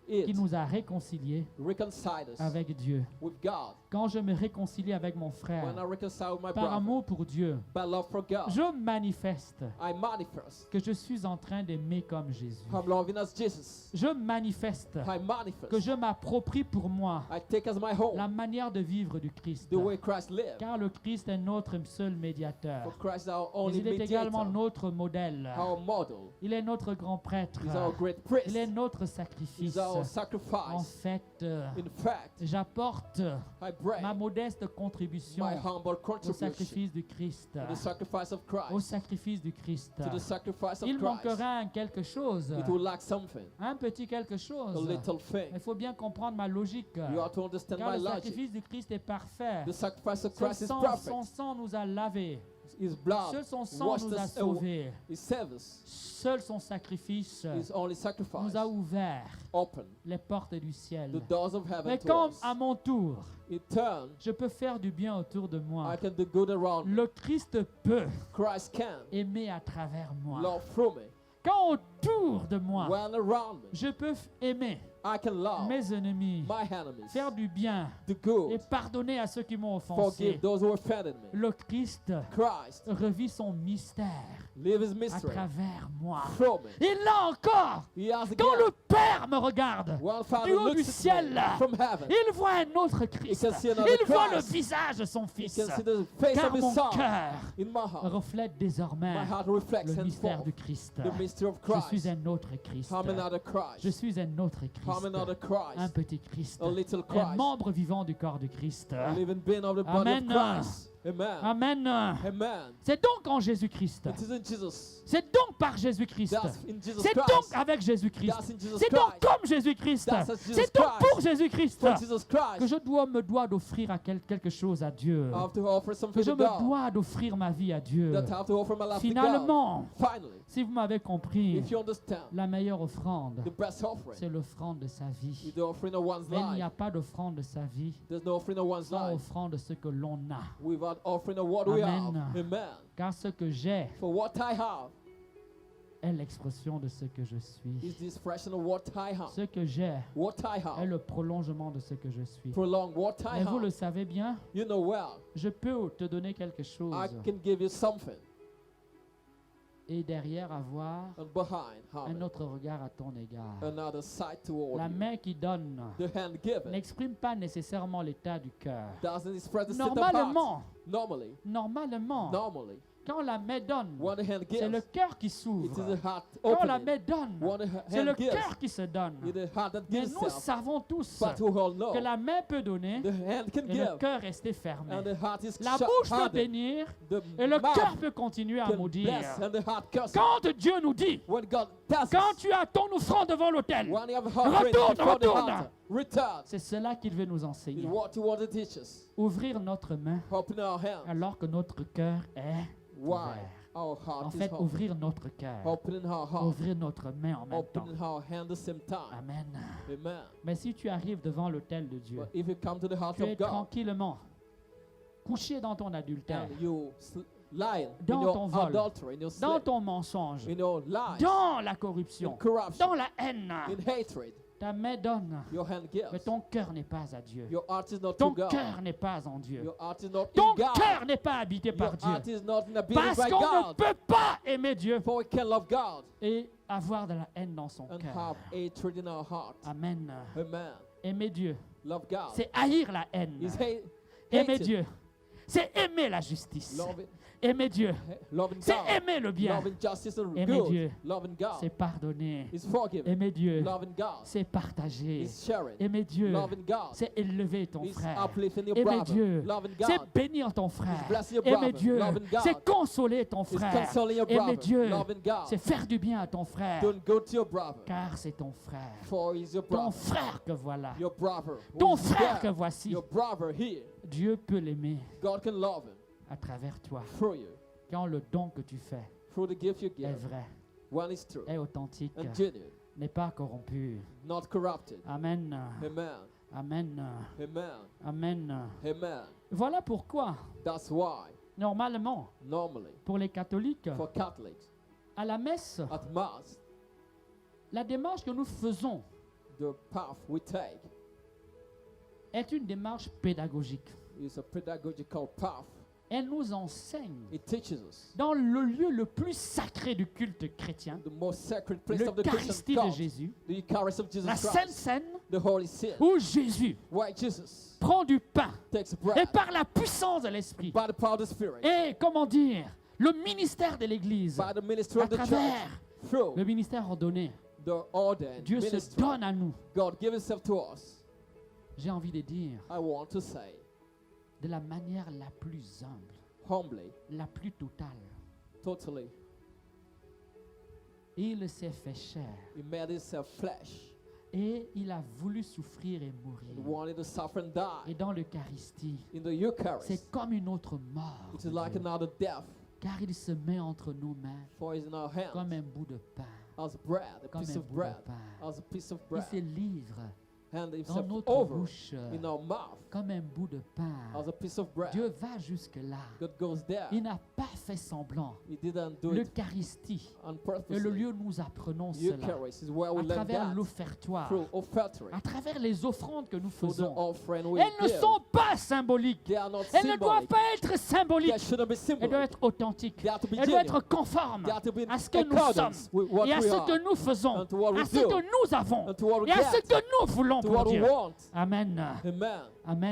qui it nous a réconciliés reconciled us avec Dieu. with God. Quand je me réconcilie avec mon When I frère, reconcile with my par brother, amour pour Dieu, by love for God, je manifeste I manifest. que je suis en train d'aimer comme Jésus. I'm loving as Jesus. Je manifeste I manifest. que je m'approprie pour moi I take as my home la manière de vivre du Christ. the way Christ lived. Car le Christ est notre seul médiateur. For Christ is our Mais only il est également mediator, notre modèle. our model. Il est notre grand prêtre. He's our great Il priest. est notre He's sacrifice. our En sacrifice. fait, In fact, j'apporte I bring ma modeste contribution my humble au contribution sacrifice du Christ. to the sacrifice of Au Christ. sacrifice du Christ. To the sacrifice of Il Christ. manquera quelque chose. It will lack something, Un petit quelque a chose. little thing. Il faut bien comprendre ma logique. You have to understand Car my le logic. sacrifice du Christ est parfait. The sacrifice of Son Christ is sang, perfect. son sang nous a lavés. His blood Seul son sang washed nous a us, sauvés. He saved us. Seul son sacrifice His only sacrifice nous a ouvert opened les portes du the ciel. doors of heaven Mais to comme us. à mon tour, In turn, je peux faire du bien autour de moi, I can do good around me. le Christ peut Christ can aimer à travers moi. love through me. Quand autour de moi, When around me, je peux aimer I can love mes ennemis, my enemies, faire du bien do et good, pardonner à ceux qui m'ont offensé. forgive those who offended me. Le Christ Christ revit son mystère live his à mystery travers moi. through me. Et là encore, He has quand again. le Père me regarde, When du Father haut du looks at ciel, me from heaven, il voit un autre Christ. can see another Il voit le Christ. visage de son he Fils. can see the face Car of his mon Son cœur in my heart. reflète désormais My heart reflects le mystère henceforth du Christ. the mystery of Je Christ. suis un autre Christ. I'm another Je Christ. suis un autre I'm another Christ. Christ. Un petit Christ. A little Un Christ. membre vivant du corps du Christ. A living being of the body Amen. of Christ. Amen. Amen. Amen. C'est donc en Jésus-Christ. It is in Jesus. C'est donc par Jésus-Christ. That's in Jesus C'est donc Christ. avec Jésus-Christ. That's in Jesus C'est donc Christ. comme Jésus-Christ. That's as Jesus C'est donc Christ. pour Jésus-Christ For Jesus que Christ, je me dois d'offrir à quelque chose à Dieu. I have to offer Que something je to me God. dois d'offrir ma vie à Dieu. That I have to offer my life to God. Finalement, Finally, si vous m'avez compris, if you understand, la meilleure offrande, the best offering c'est l'offrande de sa vie. is the offering of one's Mais il n'y a life. pas d'offrande de sa vie There's no offering of one's sans life offrande de ce que l'on a. without offering of what we have. Amen. Amen. Car ce que j'ai For what I have est l'expression de ce que je suis. is the expression of what I have. Ce que j'ai What I est have. le prolongement de ce que je suis. Prolong what I Mais vous le have. savez bien, You know well. je peux te donner quelque chose I can give you something. et derrière avoir And behind un having autre regard à ton égard. another side toward La you. main qui donne The hand given n'exprime pas nécessairement l'état du cœur. doesn't express the state of heart. Normalement, Normally, quand la main donne, when the hand c'est le gives, cœur qui it is s'ouvre. the heart Quand la opening. main donne, When the c'est le hand gives, cœur qui se donne. it's the heart that Mais gives nous itself. savons tous But we all know que la main peut donner the hand can et le give cœur rester fermé. and the heart is La shut bouche peut hardened. bénir The et le mouth cœur peut continuer à can maudire. bless and the heart curses. Quand Dieu nous dit, When God tells quand us, tu as ton offrande devant l'autel, when you have a offering Retourne, before the retourne. altar, return. c'est cela qu'il veut nous Is enseigner. what you want to teach us. Ouvrir notre main Open our hands. alors que notre cœur est Why? ouvert. Our En heart fait, is open. ouvrir notre cœur, Opening our heart. ouvrir notre main en même temps. Opening our hand at the same time. Amen. Amen. Mais si tu arrives devant l'autel de Dieu, But if you come to the heart tu es of God tranquillement couché dans ton adultère, and you lying Dans in ton your vol, adultery, in your dans sleep, ton mensonge, in your lies, dans la in corruption, corruption, dans la haine, in hatred, ta main donne, your hand gives. mais ton cœur n'est pas à Dieu. Your heart is not Ton to God. cœur n'est pas en Dieu. Your heart is not Ton in God. cœur n'est pas habité Your par Dieu. heart is not inhabited Parce by qu'on ne God. peut pas aimer Dieu For we can love God et avoir de la haine dans son and cœur. have hatred in our heart. Amen. Amen. Aimer Dieu, Love God. c'est haïr la haine. Is Aimer hated. Dieu, c'est aimer la justice. Loving, Aimer Dieu, loving c'est God. aimer le bien. Loving justice and Aimer good. Dieu. Loving God. C'est pardonner. Is forgiving. Aimer Dieu, Loving God. c'est partager. Is sharing. Aimer Dieu, Loving God. c'est élever ton Is frère. uplifting your Aimer brother. Dieu, Loving c'est God. bénir ton frère. Is blessing your Aimer brother. Dieu, Loving God. c'est consoler ton Is frère. consoling your Aimer brother. Dieu, Loving God. c'est faire du bien à ton frère. Doing good to your brother. Car c'est ton frère. For he's your Ton brother. frère que voilà. Your brother. who Ton is frère que there. voici. Your brother here. Dieu peut l'aimer God can love him à travers toi. through you. Quand le don que tu fais Through the gift you est give. vrai, When it's true. est authentique, And genuine. n'est pas corrompu. Not corrupted. Amen. Amen. Amen. Amen. Amen. Amen. Voilà pourquoi, That's why, normalement, normally, pour les catholiques, for Catholics, à la messe, at Mass, La démarche que nous faisons the path we take est une démarche pédagogique. is a pedagogical path. Elle nous enseigne It teaches us dans le lieu le plus sacré du culte chrétien, the most sacred place of the l'Eucharistie Christian de God, Jésus, the Eucharist of Jesus la Sainte Christ, Seine, the Holy Sin, où Jésus where Jesus prend du pain takes et bread par la puissance de l'Esprit, by the power of the Spirit, et comment dire, le ministère de l'Église, by the ministry à of the church, travers through le ministère ordonné, the ordained Dieu se ministry. donne à nous. God give Himself to us. J'ai envie de dire, I want to say, de la manière la plus humble, humbly, la plus totale. totally, Il s'est fait chair He made Himself flesh. et il a voulu souffrir et He mourir. wanted to suffer and Et die. dans l'Eucharistie, In the Eucharist, c'est comme une autre mort, it de is like Dieu, another death, car il se met entre nos mains for it's in our comme hands un bout de pain, as bread, a comme piece un of bout de bread, pain. as a piece of Il bread, se livre hand dans Himself notre over bouche in our mouth comme un bout de pain. as a piece of bread. Dieu va jusque-là. God goes there. Il n'a pas fait semblant. He didn't do it L'Eucharistie on est purpose. le lieu où nous apprenons cela. Eucharist is where we À learn travers that l'offertoire, through offertory, à travers les offrandes que nous through the faisons. offering we Elles ne give. sont pas symboliques. They are not Elles ne doivent symbolic. pas être symboliques. They shouldn't be Elles doivent symbolic. être authentiques. They have to be Elles doivent genuine. être conformes They have to be in à ce que nous sommes accordance with what et à we ce are, que nous faisons, and to what we à ce do, que nous avons and to what we et à ce get, que nous voulons to pour what we Dieu. want. Amen. Amen. Amen.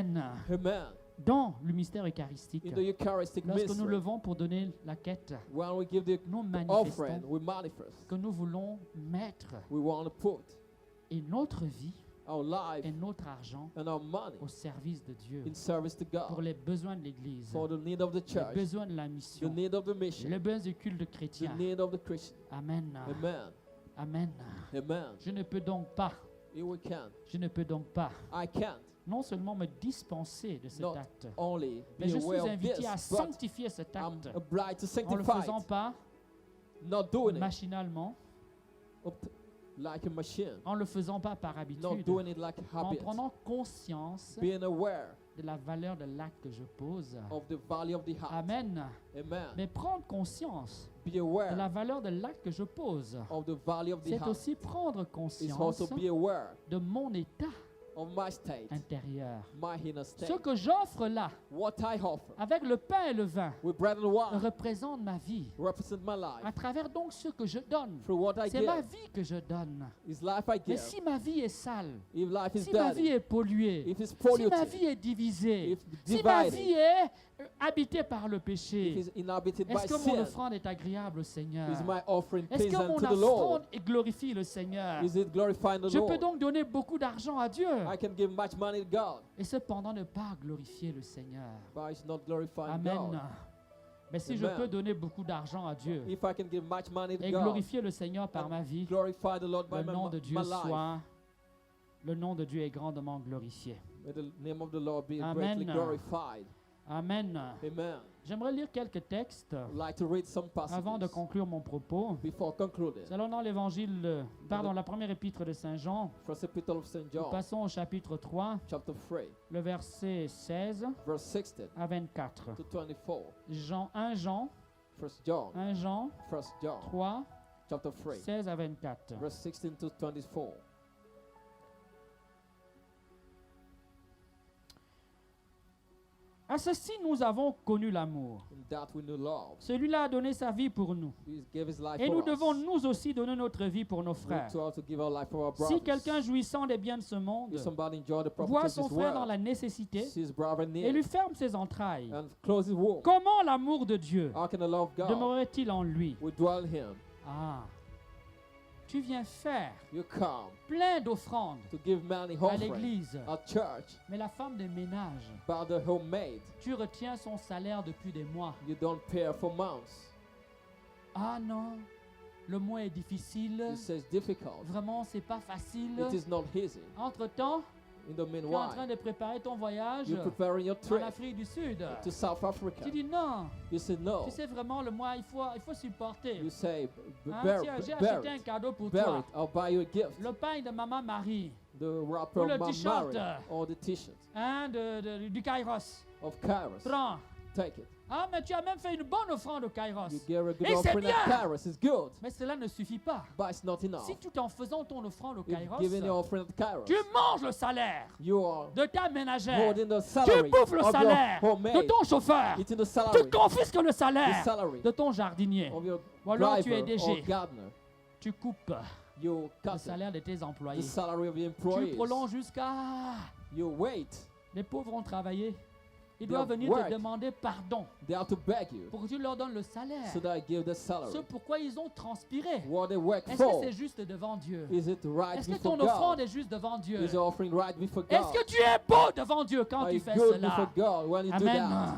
Amen. Dans le mystère eucharistique, In the Eucharistic lorsque nous mystery, levons pour donner la quête, when we give the nous offering, manifestons we manifest. que nous voulons mettre We want to put et notre vie our life et notre argent and our money au service de Dieu in service to pour God, les besoins de l'Église, for the need of the les church, besoins de la the mission, need of the mission, les besoins du culte the chrétien. need of the Christian. Amen. Amen. Amen. Amen. Je ne peux donc pas, If we can, je ne peux donc pas I can't non seulement me dispenser de cet Not acte, only mais be je suis aware of invité à this, but sanctifier cet I'm acte obliged to en ne le sanctify faisant it, pas not doing it machinalement, like a machine, en ne le faisant pas par not habitude, doing it like a en habit, prenant conscience being aware de la valeur de l'acte que je pose. of the value of the heart. Amen. Amen. Mais prendre conscience Be de aware la valeur de l'acte que je pose, of the value of the c'est heart. aussi prendre It's conscience also be aware de mon état of my state, intérieur. my inner Ce state. que j'offre là, What I offer avec le pain et le vin, with bread and wine représente ma vie. represent my life. À travers donc ce que je donne, Through what I c'est ma give vie que je donne. is life I Mais give. si ma vie est sale, If life is si ma vie dirty, est polluée, if it's si ma polluted, vie est divisée, if si ma divided, vie est habitée par le if péché, it's inhabited by est-ce que mon sin, offrande est agréable au Seigneur? is my offering Est-ce que pleasant mon to the Lord? offrande glorifie le Seigneur? Is it glorifying the Je peux Lord? donc donner beaucoup d'argent à Dieu I can give much money to God, et cependant ne pas glorifier le Seigneur. but it's not glorifying Amen. God. Mais si je Amen. peux donner beaucoup d'argent à Dieu If I can give much money to et God, glorifier le Seigneur par ma vie, glorify the Lord by le nom de Dieu my life. soit, le nom de Dieu est grandement glorifié. May the name of the Lord be Amen. greatly glorified. Amen. Amen. J'aimerais lire quelques textes I'd like to read some avant de passages conclure mon propos. before concluding. Nous allons dans l'évangile, la première épître de Saint Jean. First Epistle of St. Nous John, passons au chapitre 3, chapter 3, le verset 16 verse 16 à 24. to 24. Jean 1 Jean, First John, 1 Jean 3, chapter 3, 16 à 24. verse 16 to 24. À ceci, nous avons connu l'amour. In that we know love. Celui-là a donné sa vie pour nous. He gave his life Et for nous us. devons nous aussi donner notre vie pour nos We frères. too have to give our life for our Si brothers. quelqu'un jouissant des biens de ce monde If somebody enjoy the property voit of son this frère dans world, la nécessité sees his brother in et lui need, ferme ses entrailles, and close his womb, comment l'amour de Dieu how can the love of God demeurerait-il en lui? will dwell in him? Ah, tu viens faire You come plein d'offrandes to give money à offering l'église, at church, mais la femme de ménage, but the homemade, tu retiens son salaire depuis des mois. you don't pay for months. Ah non, le mois est difficile, You say it's difficult. vraiment c'est pas facile. It is not easy. Entre-temps, In the tu es en train meanwhile, de préparer ton voyage you're preparing your en trip Afrique du Sud. to South Africa. Tu dis non, You say no. tu sais vraiment le mois, il faut supporter. You say, Hein, bear, tiens, j'ai bear acheté un it. cadeau pour Bear toi. it. I'll buy you a gift. Le pain de maman Marie, The wrapper Ou le of my t-shirt. Mary or the t-shirt hein, du Kairos. of Kairos. Prends, take it. Ah, mais tu as même fait une bonne offrande au Kairos. You give a good Et c'est offering at bien. Kairos. It's good, Mais cela ne suffit pas. but it's not enough. Si tout en faisant ton offrande au If Kairos, giving your offering at Kairos, tu manges le salaire you are de ta ménagère, holding the tu salary bouffes le of salaire your de homemaid, ton chauffeur, eating the tu salary, confisques le the salaire salary de ton jardinier, of your ou alors tu es driver or DG, gardener. tu coupes You le cut salaire de tes the employés. salary of the Tu employees. prolonges jusqu'à... You wait. Les pauvres ont travaillé. Ils They doivent have venir te worked. demander pardon They have to beg you pour que tu leur donnes le salaire. so that I give the Ce salary. pourquoi ils ont transpiré. What they work Est-ce que for. c'est juste devant Dieu? Is it right Est-ce que before ton offrande God? est juste devant Dieu? Is your offering right before Est-ce God? que tu es beau devant Dieu quand Are tu you fais good cela? before God when you do Amen. that?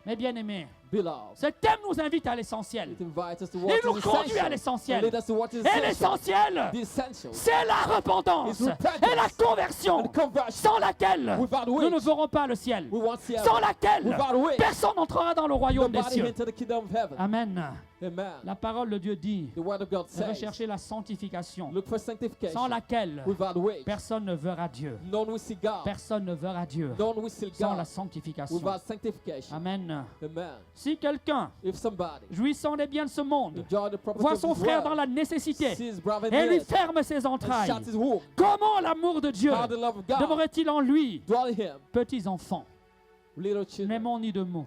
Mes bien-aimés, Beloved, ce thème nous invite à l'essentiel. it invites us to Il what nous is conduit à essential. l'essentiel. And lead us to what is Et essential. l'essentiel, The essential. c'est la repentance It's repentance. et la conversion, And conversion. sans laquelle Without nous ne which verrons pas le ciel, we won't see sans heaven. laquelle Without which personne n'entrera dans le royaume des nobody cieux. into the kingdom of heaven. Amen. Amen. La parole de Dieu dit The word of God de says, rechercher la sanctification, look for sanctification, sans laquelle without which personne ne verra Dieu. none will see God. Personne ne verra Dieu None will see sans la God sanctification. without sanctification. Amen. Amen. Si quelqu'un, If somebody jouissant des biens de ce monde, enjoy the property voit of son this frère world, dans la nécessité sees brother in et lui need, ferme ses and entrailles, shut his womb, comment l'amour de Dieu how the love of God demeurait-il en lui? dwell in him. Petits enfants, Little children, n'aimons ni de mots,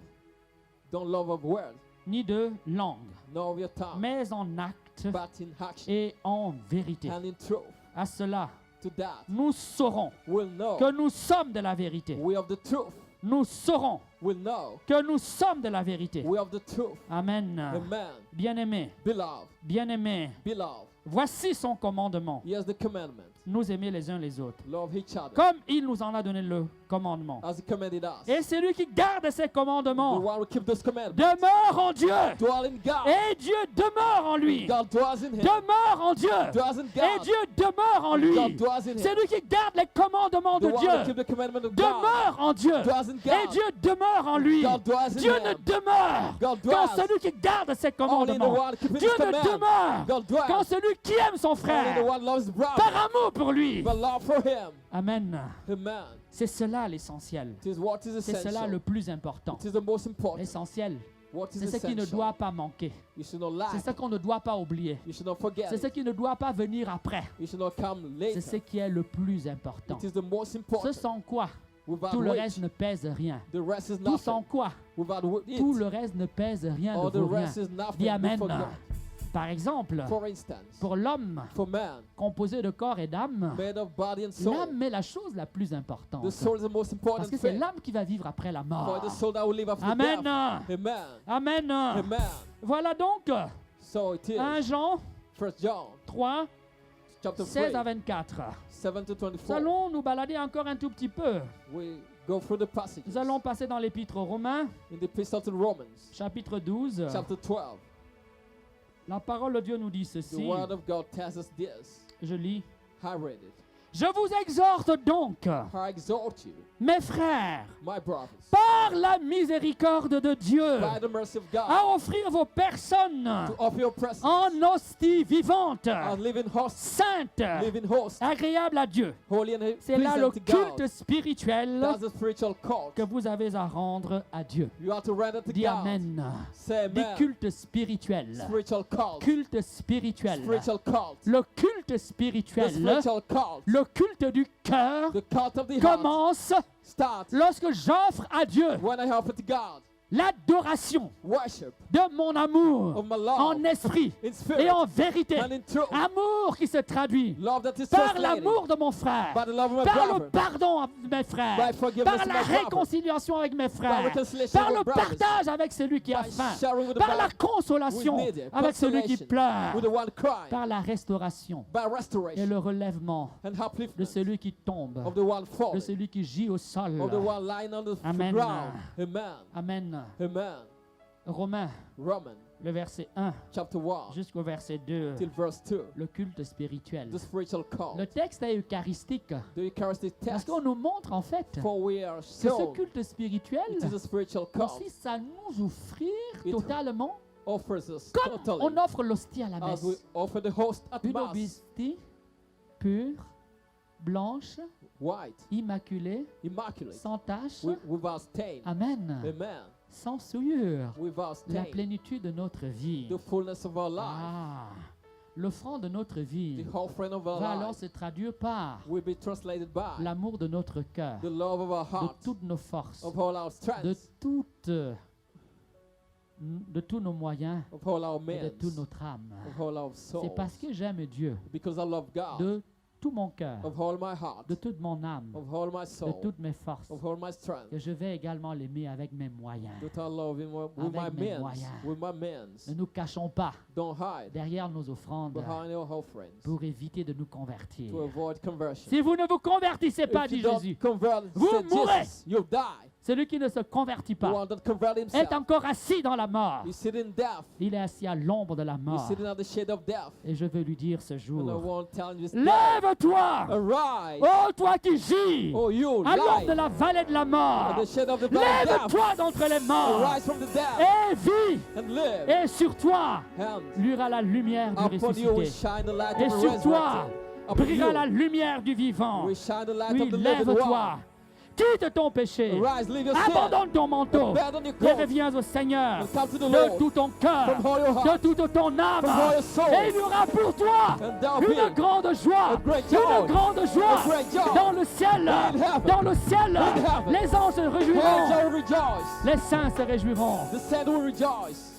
don't love of word, ni de langue, nor of your tongue, mais en acte but in action et en vérité. and in truth. À cela, To that, nous saurons we'll know que nous sommes de la vérité. we of the truth. Nous saurons We'll know que nous sommes de la vérité. we of the truth. Amen. Amen. Bien-aimés, Beloved, bien-aimés, beloved, voici son commandement. here's the commandment. Nous aimer les uns les autres. Love each other Comme il nous en a donné le commandement. as he commanded us. Et celui qui garde ses The commandements one who keep those commandments demeure en Dieu. dwell in God. Et Dieu demeure en lui. God dwells in him. Demeure en Dieu. Dwells in Et God. Dieu demeure en lui. God dwells in him. Celui qui garde les commandements The de one who Dieu keep the commandment of God demeure en Dieu. dwells in Et God. Dieu demeure en lui. God dwells in Dieu him. ne demeure God quand dwells celui qui garde ses only in the commandements. one keeping Dieu his ne command. demeure God quand dwells celui qui aime son only in the frère one loves his brother. par amour pour lui. But love for him. Amen. Amen. C'est cela l'essentiel. It is what is C'est cela essential. le plus important. It is the most important. L'essentiel, What is c'est ce qui ne essential. doit pas manquer. You should not C'est lack. ce qu'on ne doit pas oublier. You should not forget. C'est ce It. qui ne doit pas venir après. You should not come C'est later. ce qui est le plus important. It is the most Ce important. sans quoi Without tout le which, reste ne pèse rien. the rest is Tout sans nothing. quoi Without it, tout le reste ne pèse rien, all ne the vaut rien. rest is nothing. Dis Amen. before God. Par exemple, For instance, pour l'homme for man, composé de corps et d'âme, made of body and soul, l'âme est la chose la plus importante. the soul is the most important Parce que c'est thing. l'âme qui va vivre après la For mort. the soul that will live after Amen. death. Amen. Amen. Amen. Voilà donc So it is. 1 Jean 1 John 3, chapter 16 à 3, 24. 7 to Nous 24. allons nous balader encore un tout petit peu. We go through the passages Nous allons passer dans l'épître aux Romains, in the epistle to the Romans, chapitre 12. chapter 12. La parole de Dieu nous dit The ceci. word of God tells us this. Je lis. I read it. Je vous exhorte donc, I exhort you, mes frères, my brothers, par la miséricorde de Dieu, by the mercy of God, à offrir vos personnes to offer your presence en hostie vivante, as living host, sainte, living host, agréable à Dieu. holy and C'est là le pleasant to God. culte spirituel That's the spiritual cult. que vous avez à rendre à Dieu. You have to render to Dis God. Amen. Say Des amen. cultes spirituels. Spiritual cult. Culte spirituel. Spiritual cult. Le culte The spirituel, spiritual cult. le culte du cœur The cult of the heart commence starts lorsque j'offre à Dieu when I offer to God l'adoration worship de mon amour of my love en esprit in et spirit en vérité. and in truth. Amour qui se traduit Love that is par translated l'amour de mon frère, by the love of my par le brother, pardon de mes frères, by forgiveness par of la my brother, réconciliation avec mes by frères, reconciliation par with le brothers, partage avec celui qui a by faim, sharing with the par la brother, consolation with needy, avec celui qui consolation pleure, with the one crying, par la restauration by et restoration le relèvement and de upliftment celui qui tombe, of the one de falling, celui qui gît au sol. of the one lying on the Amen. ground. Amen. Amen. Amen. Romains, Roman le verset 1 chapter 1 jusqu'au verset 2, till verse 2. le culte spirituel. The spiritual Le cult. texte est eucharistique The Eucharistic parce text. qu'on nous montre en fait For we are que ce shown culte spirituel it is a spiritual cult. consiste à nous offrir It totalement offers us comme totally on offre l'hostie à la as we messe. offer the host at Une mass, hostie pure, blanche, white, immaculée, immaculate, sans tache. without stain. Amen. Amen. sans souillure, without la stain, plénitude de notre vie. the fullness of our life, Ah, l'offrande de notre vie the offering of our va alors life se traduire par will be translated by l'amour de notre cœur, the love of our de heart, toutes nos forces, of all our de strength, tous nos moyens of all our et de means, toute notre âme. of all our C'est souls. parce que j'aime Dieu Because I love God, de tout mon cœur, of all my heart, de toute mon âme, of all my de soul, toutes mes forces, of all my strength, que je vais également l'aimer avec mes moyens. that I love Him with my Avec mes means, moyens. with my means. Ne nous cachons pas Don't hide derrière nos offrandes behind your offerings pour éviter de nous convertir. to avoid conversion. Si vous ne vous convertissez pas, If dit you don't Jésus, convert, vous said mourrez. Jesus, you die. celui qui ne se convertit The pas one that convert est himself, encore assis dans la mort. he's sitting in death. Il est assis à l'ombre de la He's mort. sitting at the shade of death. Et je veux lui dire ce And I jour, want to tell you this day, lève-toi, arise, oh toi qui gis oh you, à l'ombre de lie la vallée de la at mort, the shade of the valley of death. lève-toi d'entre les morts Arise from the death et vis, and live. et sur toi And luira la lumière du upon you will ressuscité, shine the light et of the sur toi resurrected. Upon brillera la you lumière du vivant. will shine the light Oui, of the living lève-toi, one. quitte ton péché, Arise, leave your sin, abandonne ton manteau abandon your et coat, reviens au Seigneur and come to the de Lord tout ton cœur, from all your de heart, toute ton âme, from all your soul. et il y aura pour toi And there'll une be grande joie, a great joy, une grande joie a great joy dans le ciel, in heaven, dans le ciel. in heaven. Les anges se Angels réjouiront, rejoice. les saints se réjouiront, The saint will rejoice.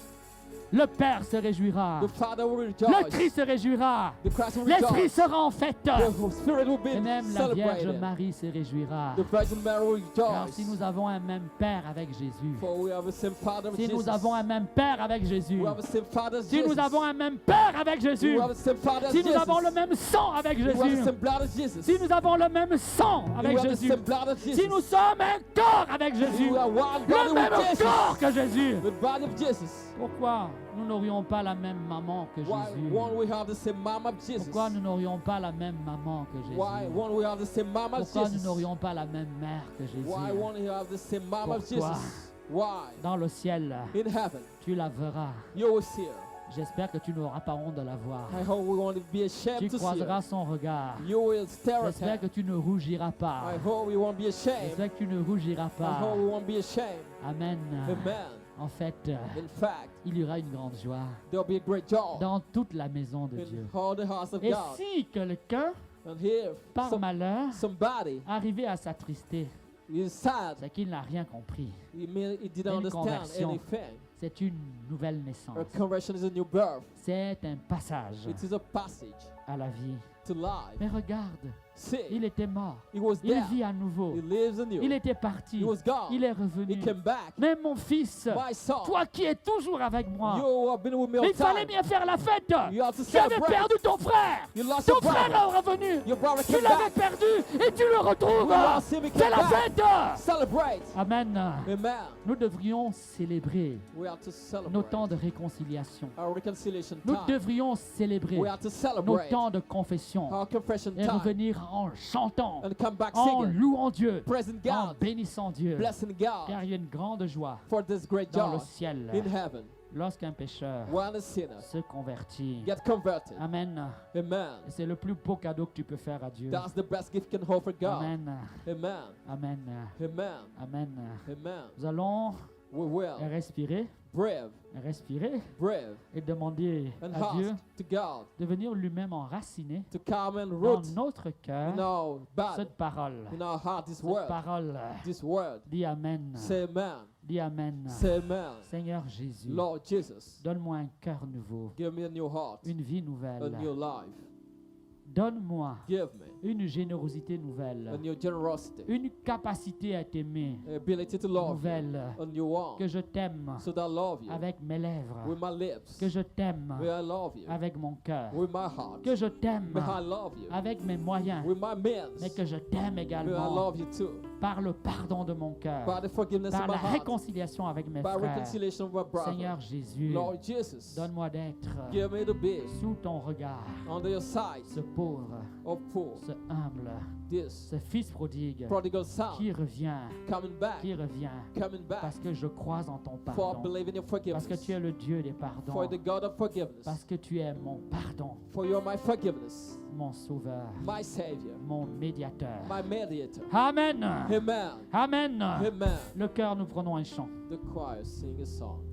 le Père se réjouira, The Father will le rejoice. Christ se réjouira, The Christ will l'Esprit rejoice. sera en fête, The Spirit will et be même la Vierge celebrated. Marie se réjouira. The Virgin Mary will Car rejoice. si nous avons un même Père avec Jésus, For we have the same Father as si Jesus. nous avons un même Père avec Jésus, We have the same Father as si Jesus. nous avons un même Père avec Jésus, We have the same Father as si nous Jesus. avons le même sang avec We have the Jésus, same blood as Jesus. si nous avons le même sang We avec have the Jésus, same blood as Jesus. si nous sommes un corps avec Jésus, We are one le body même with Jesus. corps que Jésus, The body of Jesus. pourquoi nous n'aurions pas la même maman que Why Jésus? won't we have the same mama of Jesus? Pourquoi nous n'aurions pas la même maman que Why Jésus? won't we have the same mama as Pourquoi nous Jesus? n'aurions pas la même mère que Why Jésus? won't we have the same mama of Pourquoi? Jesus? Why? Dans le ciel, In heaven, tu la verras. you will see her. J'espère que tu n'auras pas honte de la voir. I hope we won't be ashamed Tu to see croiseras her. son regard. You will stare at J'espère her. que tu ne rougiras pas. I hope we won't be ashamed. J'espère que tu ne rougiras I pas. hope we won't be ashamed. Amen. Amen. En fait, In fact, il y aura une grande joie there'll be a great joy dans toute la maison de Dieu. in all the house of Et God. si quelqu'un, And here, par malheur, somebody arrivé à s'attrister, is sad. c'est qu'il n'a rien compris. He didn't Une understand conversion. anything. C'est une nouvelle naissance. A conversion is a new birth. C'est un passage It is a passage à la vie. to life. Mais regarde, See, il était mort. he was Il dead. vit à nouveau. He lives in you. Il était parti. He was gone. Il est He revenu. came back. Mais mon fils, My son, toi qui es toujours avec moi, you have been with me all il fallait time. bien faire la fête. You have to Tu avais celebrate. perdu ton frère. You lost Ton your frère brother. est revenu. Your brother Tu came l'avais back. perdu et tu le retrouves. We lost him, he Fais came la back. fête. Celebrate. Amen. Amen. Nous devrions célébrer We have to celebrate nos temps de réconciliation. our reconciliation Nous time. devrions célébrer We have to nos celebrate temps de confession our confession et time revenir en chantant, and come back en singing, louant Dieu, praising en God, bénissant Dieu. blessing Car God il y a une grande joie for this great dans le joy ciel in heaven lorsqu'un pécheur when a sinner se convertit. get converted. Amen. Amen. Et c'est le plus beau cadeau que tu peux faire à Dieu. That's the best gift you can offer God. Amen. Amen. Amen. Amen. Amen. Amen. Nous allons We will respirer, brave et demander and à Dieu ask to God de venir lui-même enraciner to come and dans root notre cœur in our body, cette parole. in our heart, this Cette word. parole. This word. Dis Amen. Say amen. Dis Amen. Say amen. Seigneur Jésus, Lord Jesus, donne-moi un cœur nouveau, give me a new heart, une vie a nouvelle. new life. Donne-moi Give me une générosité a nouvelle, new generosity, une capacité à t'aimer ability to love you, nouvelle, a new one, que je t'aime so that I love you avec mes lèvres, with my lips, que je t'aime where I love you avec mon cœur, with my heart, que je t'aime where I love you avec mes moyens, with my means, mais que je t'aime where I également love you too, par le pardon de mon cœur, by the forgiveness par of la my heart, réconciliation avec mes by frères. reconciliation with my brother. Seigneur Jésus, Lord Jesus, donne-moi d'être give me to be sous ton regard, under your sight, ce pauvre, or poor, ce humble, this ce fils prodigue prodigal son qui revient, coming back, parce que je crois en ton for pardon, believing in parce que forgiveness, tu es le Dieu des pardons, for the God of forgiveness, parce que tu es mon pardon, for you are my forgiveness, mon sauveur, my Savior, mon médiateur. my mediator. Amen. Amen. Amen. Amen. Le cœur, nous prenons un chant. The choir sing a song.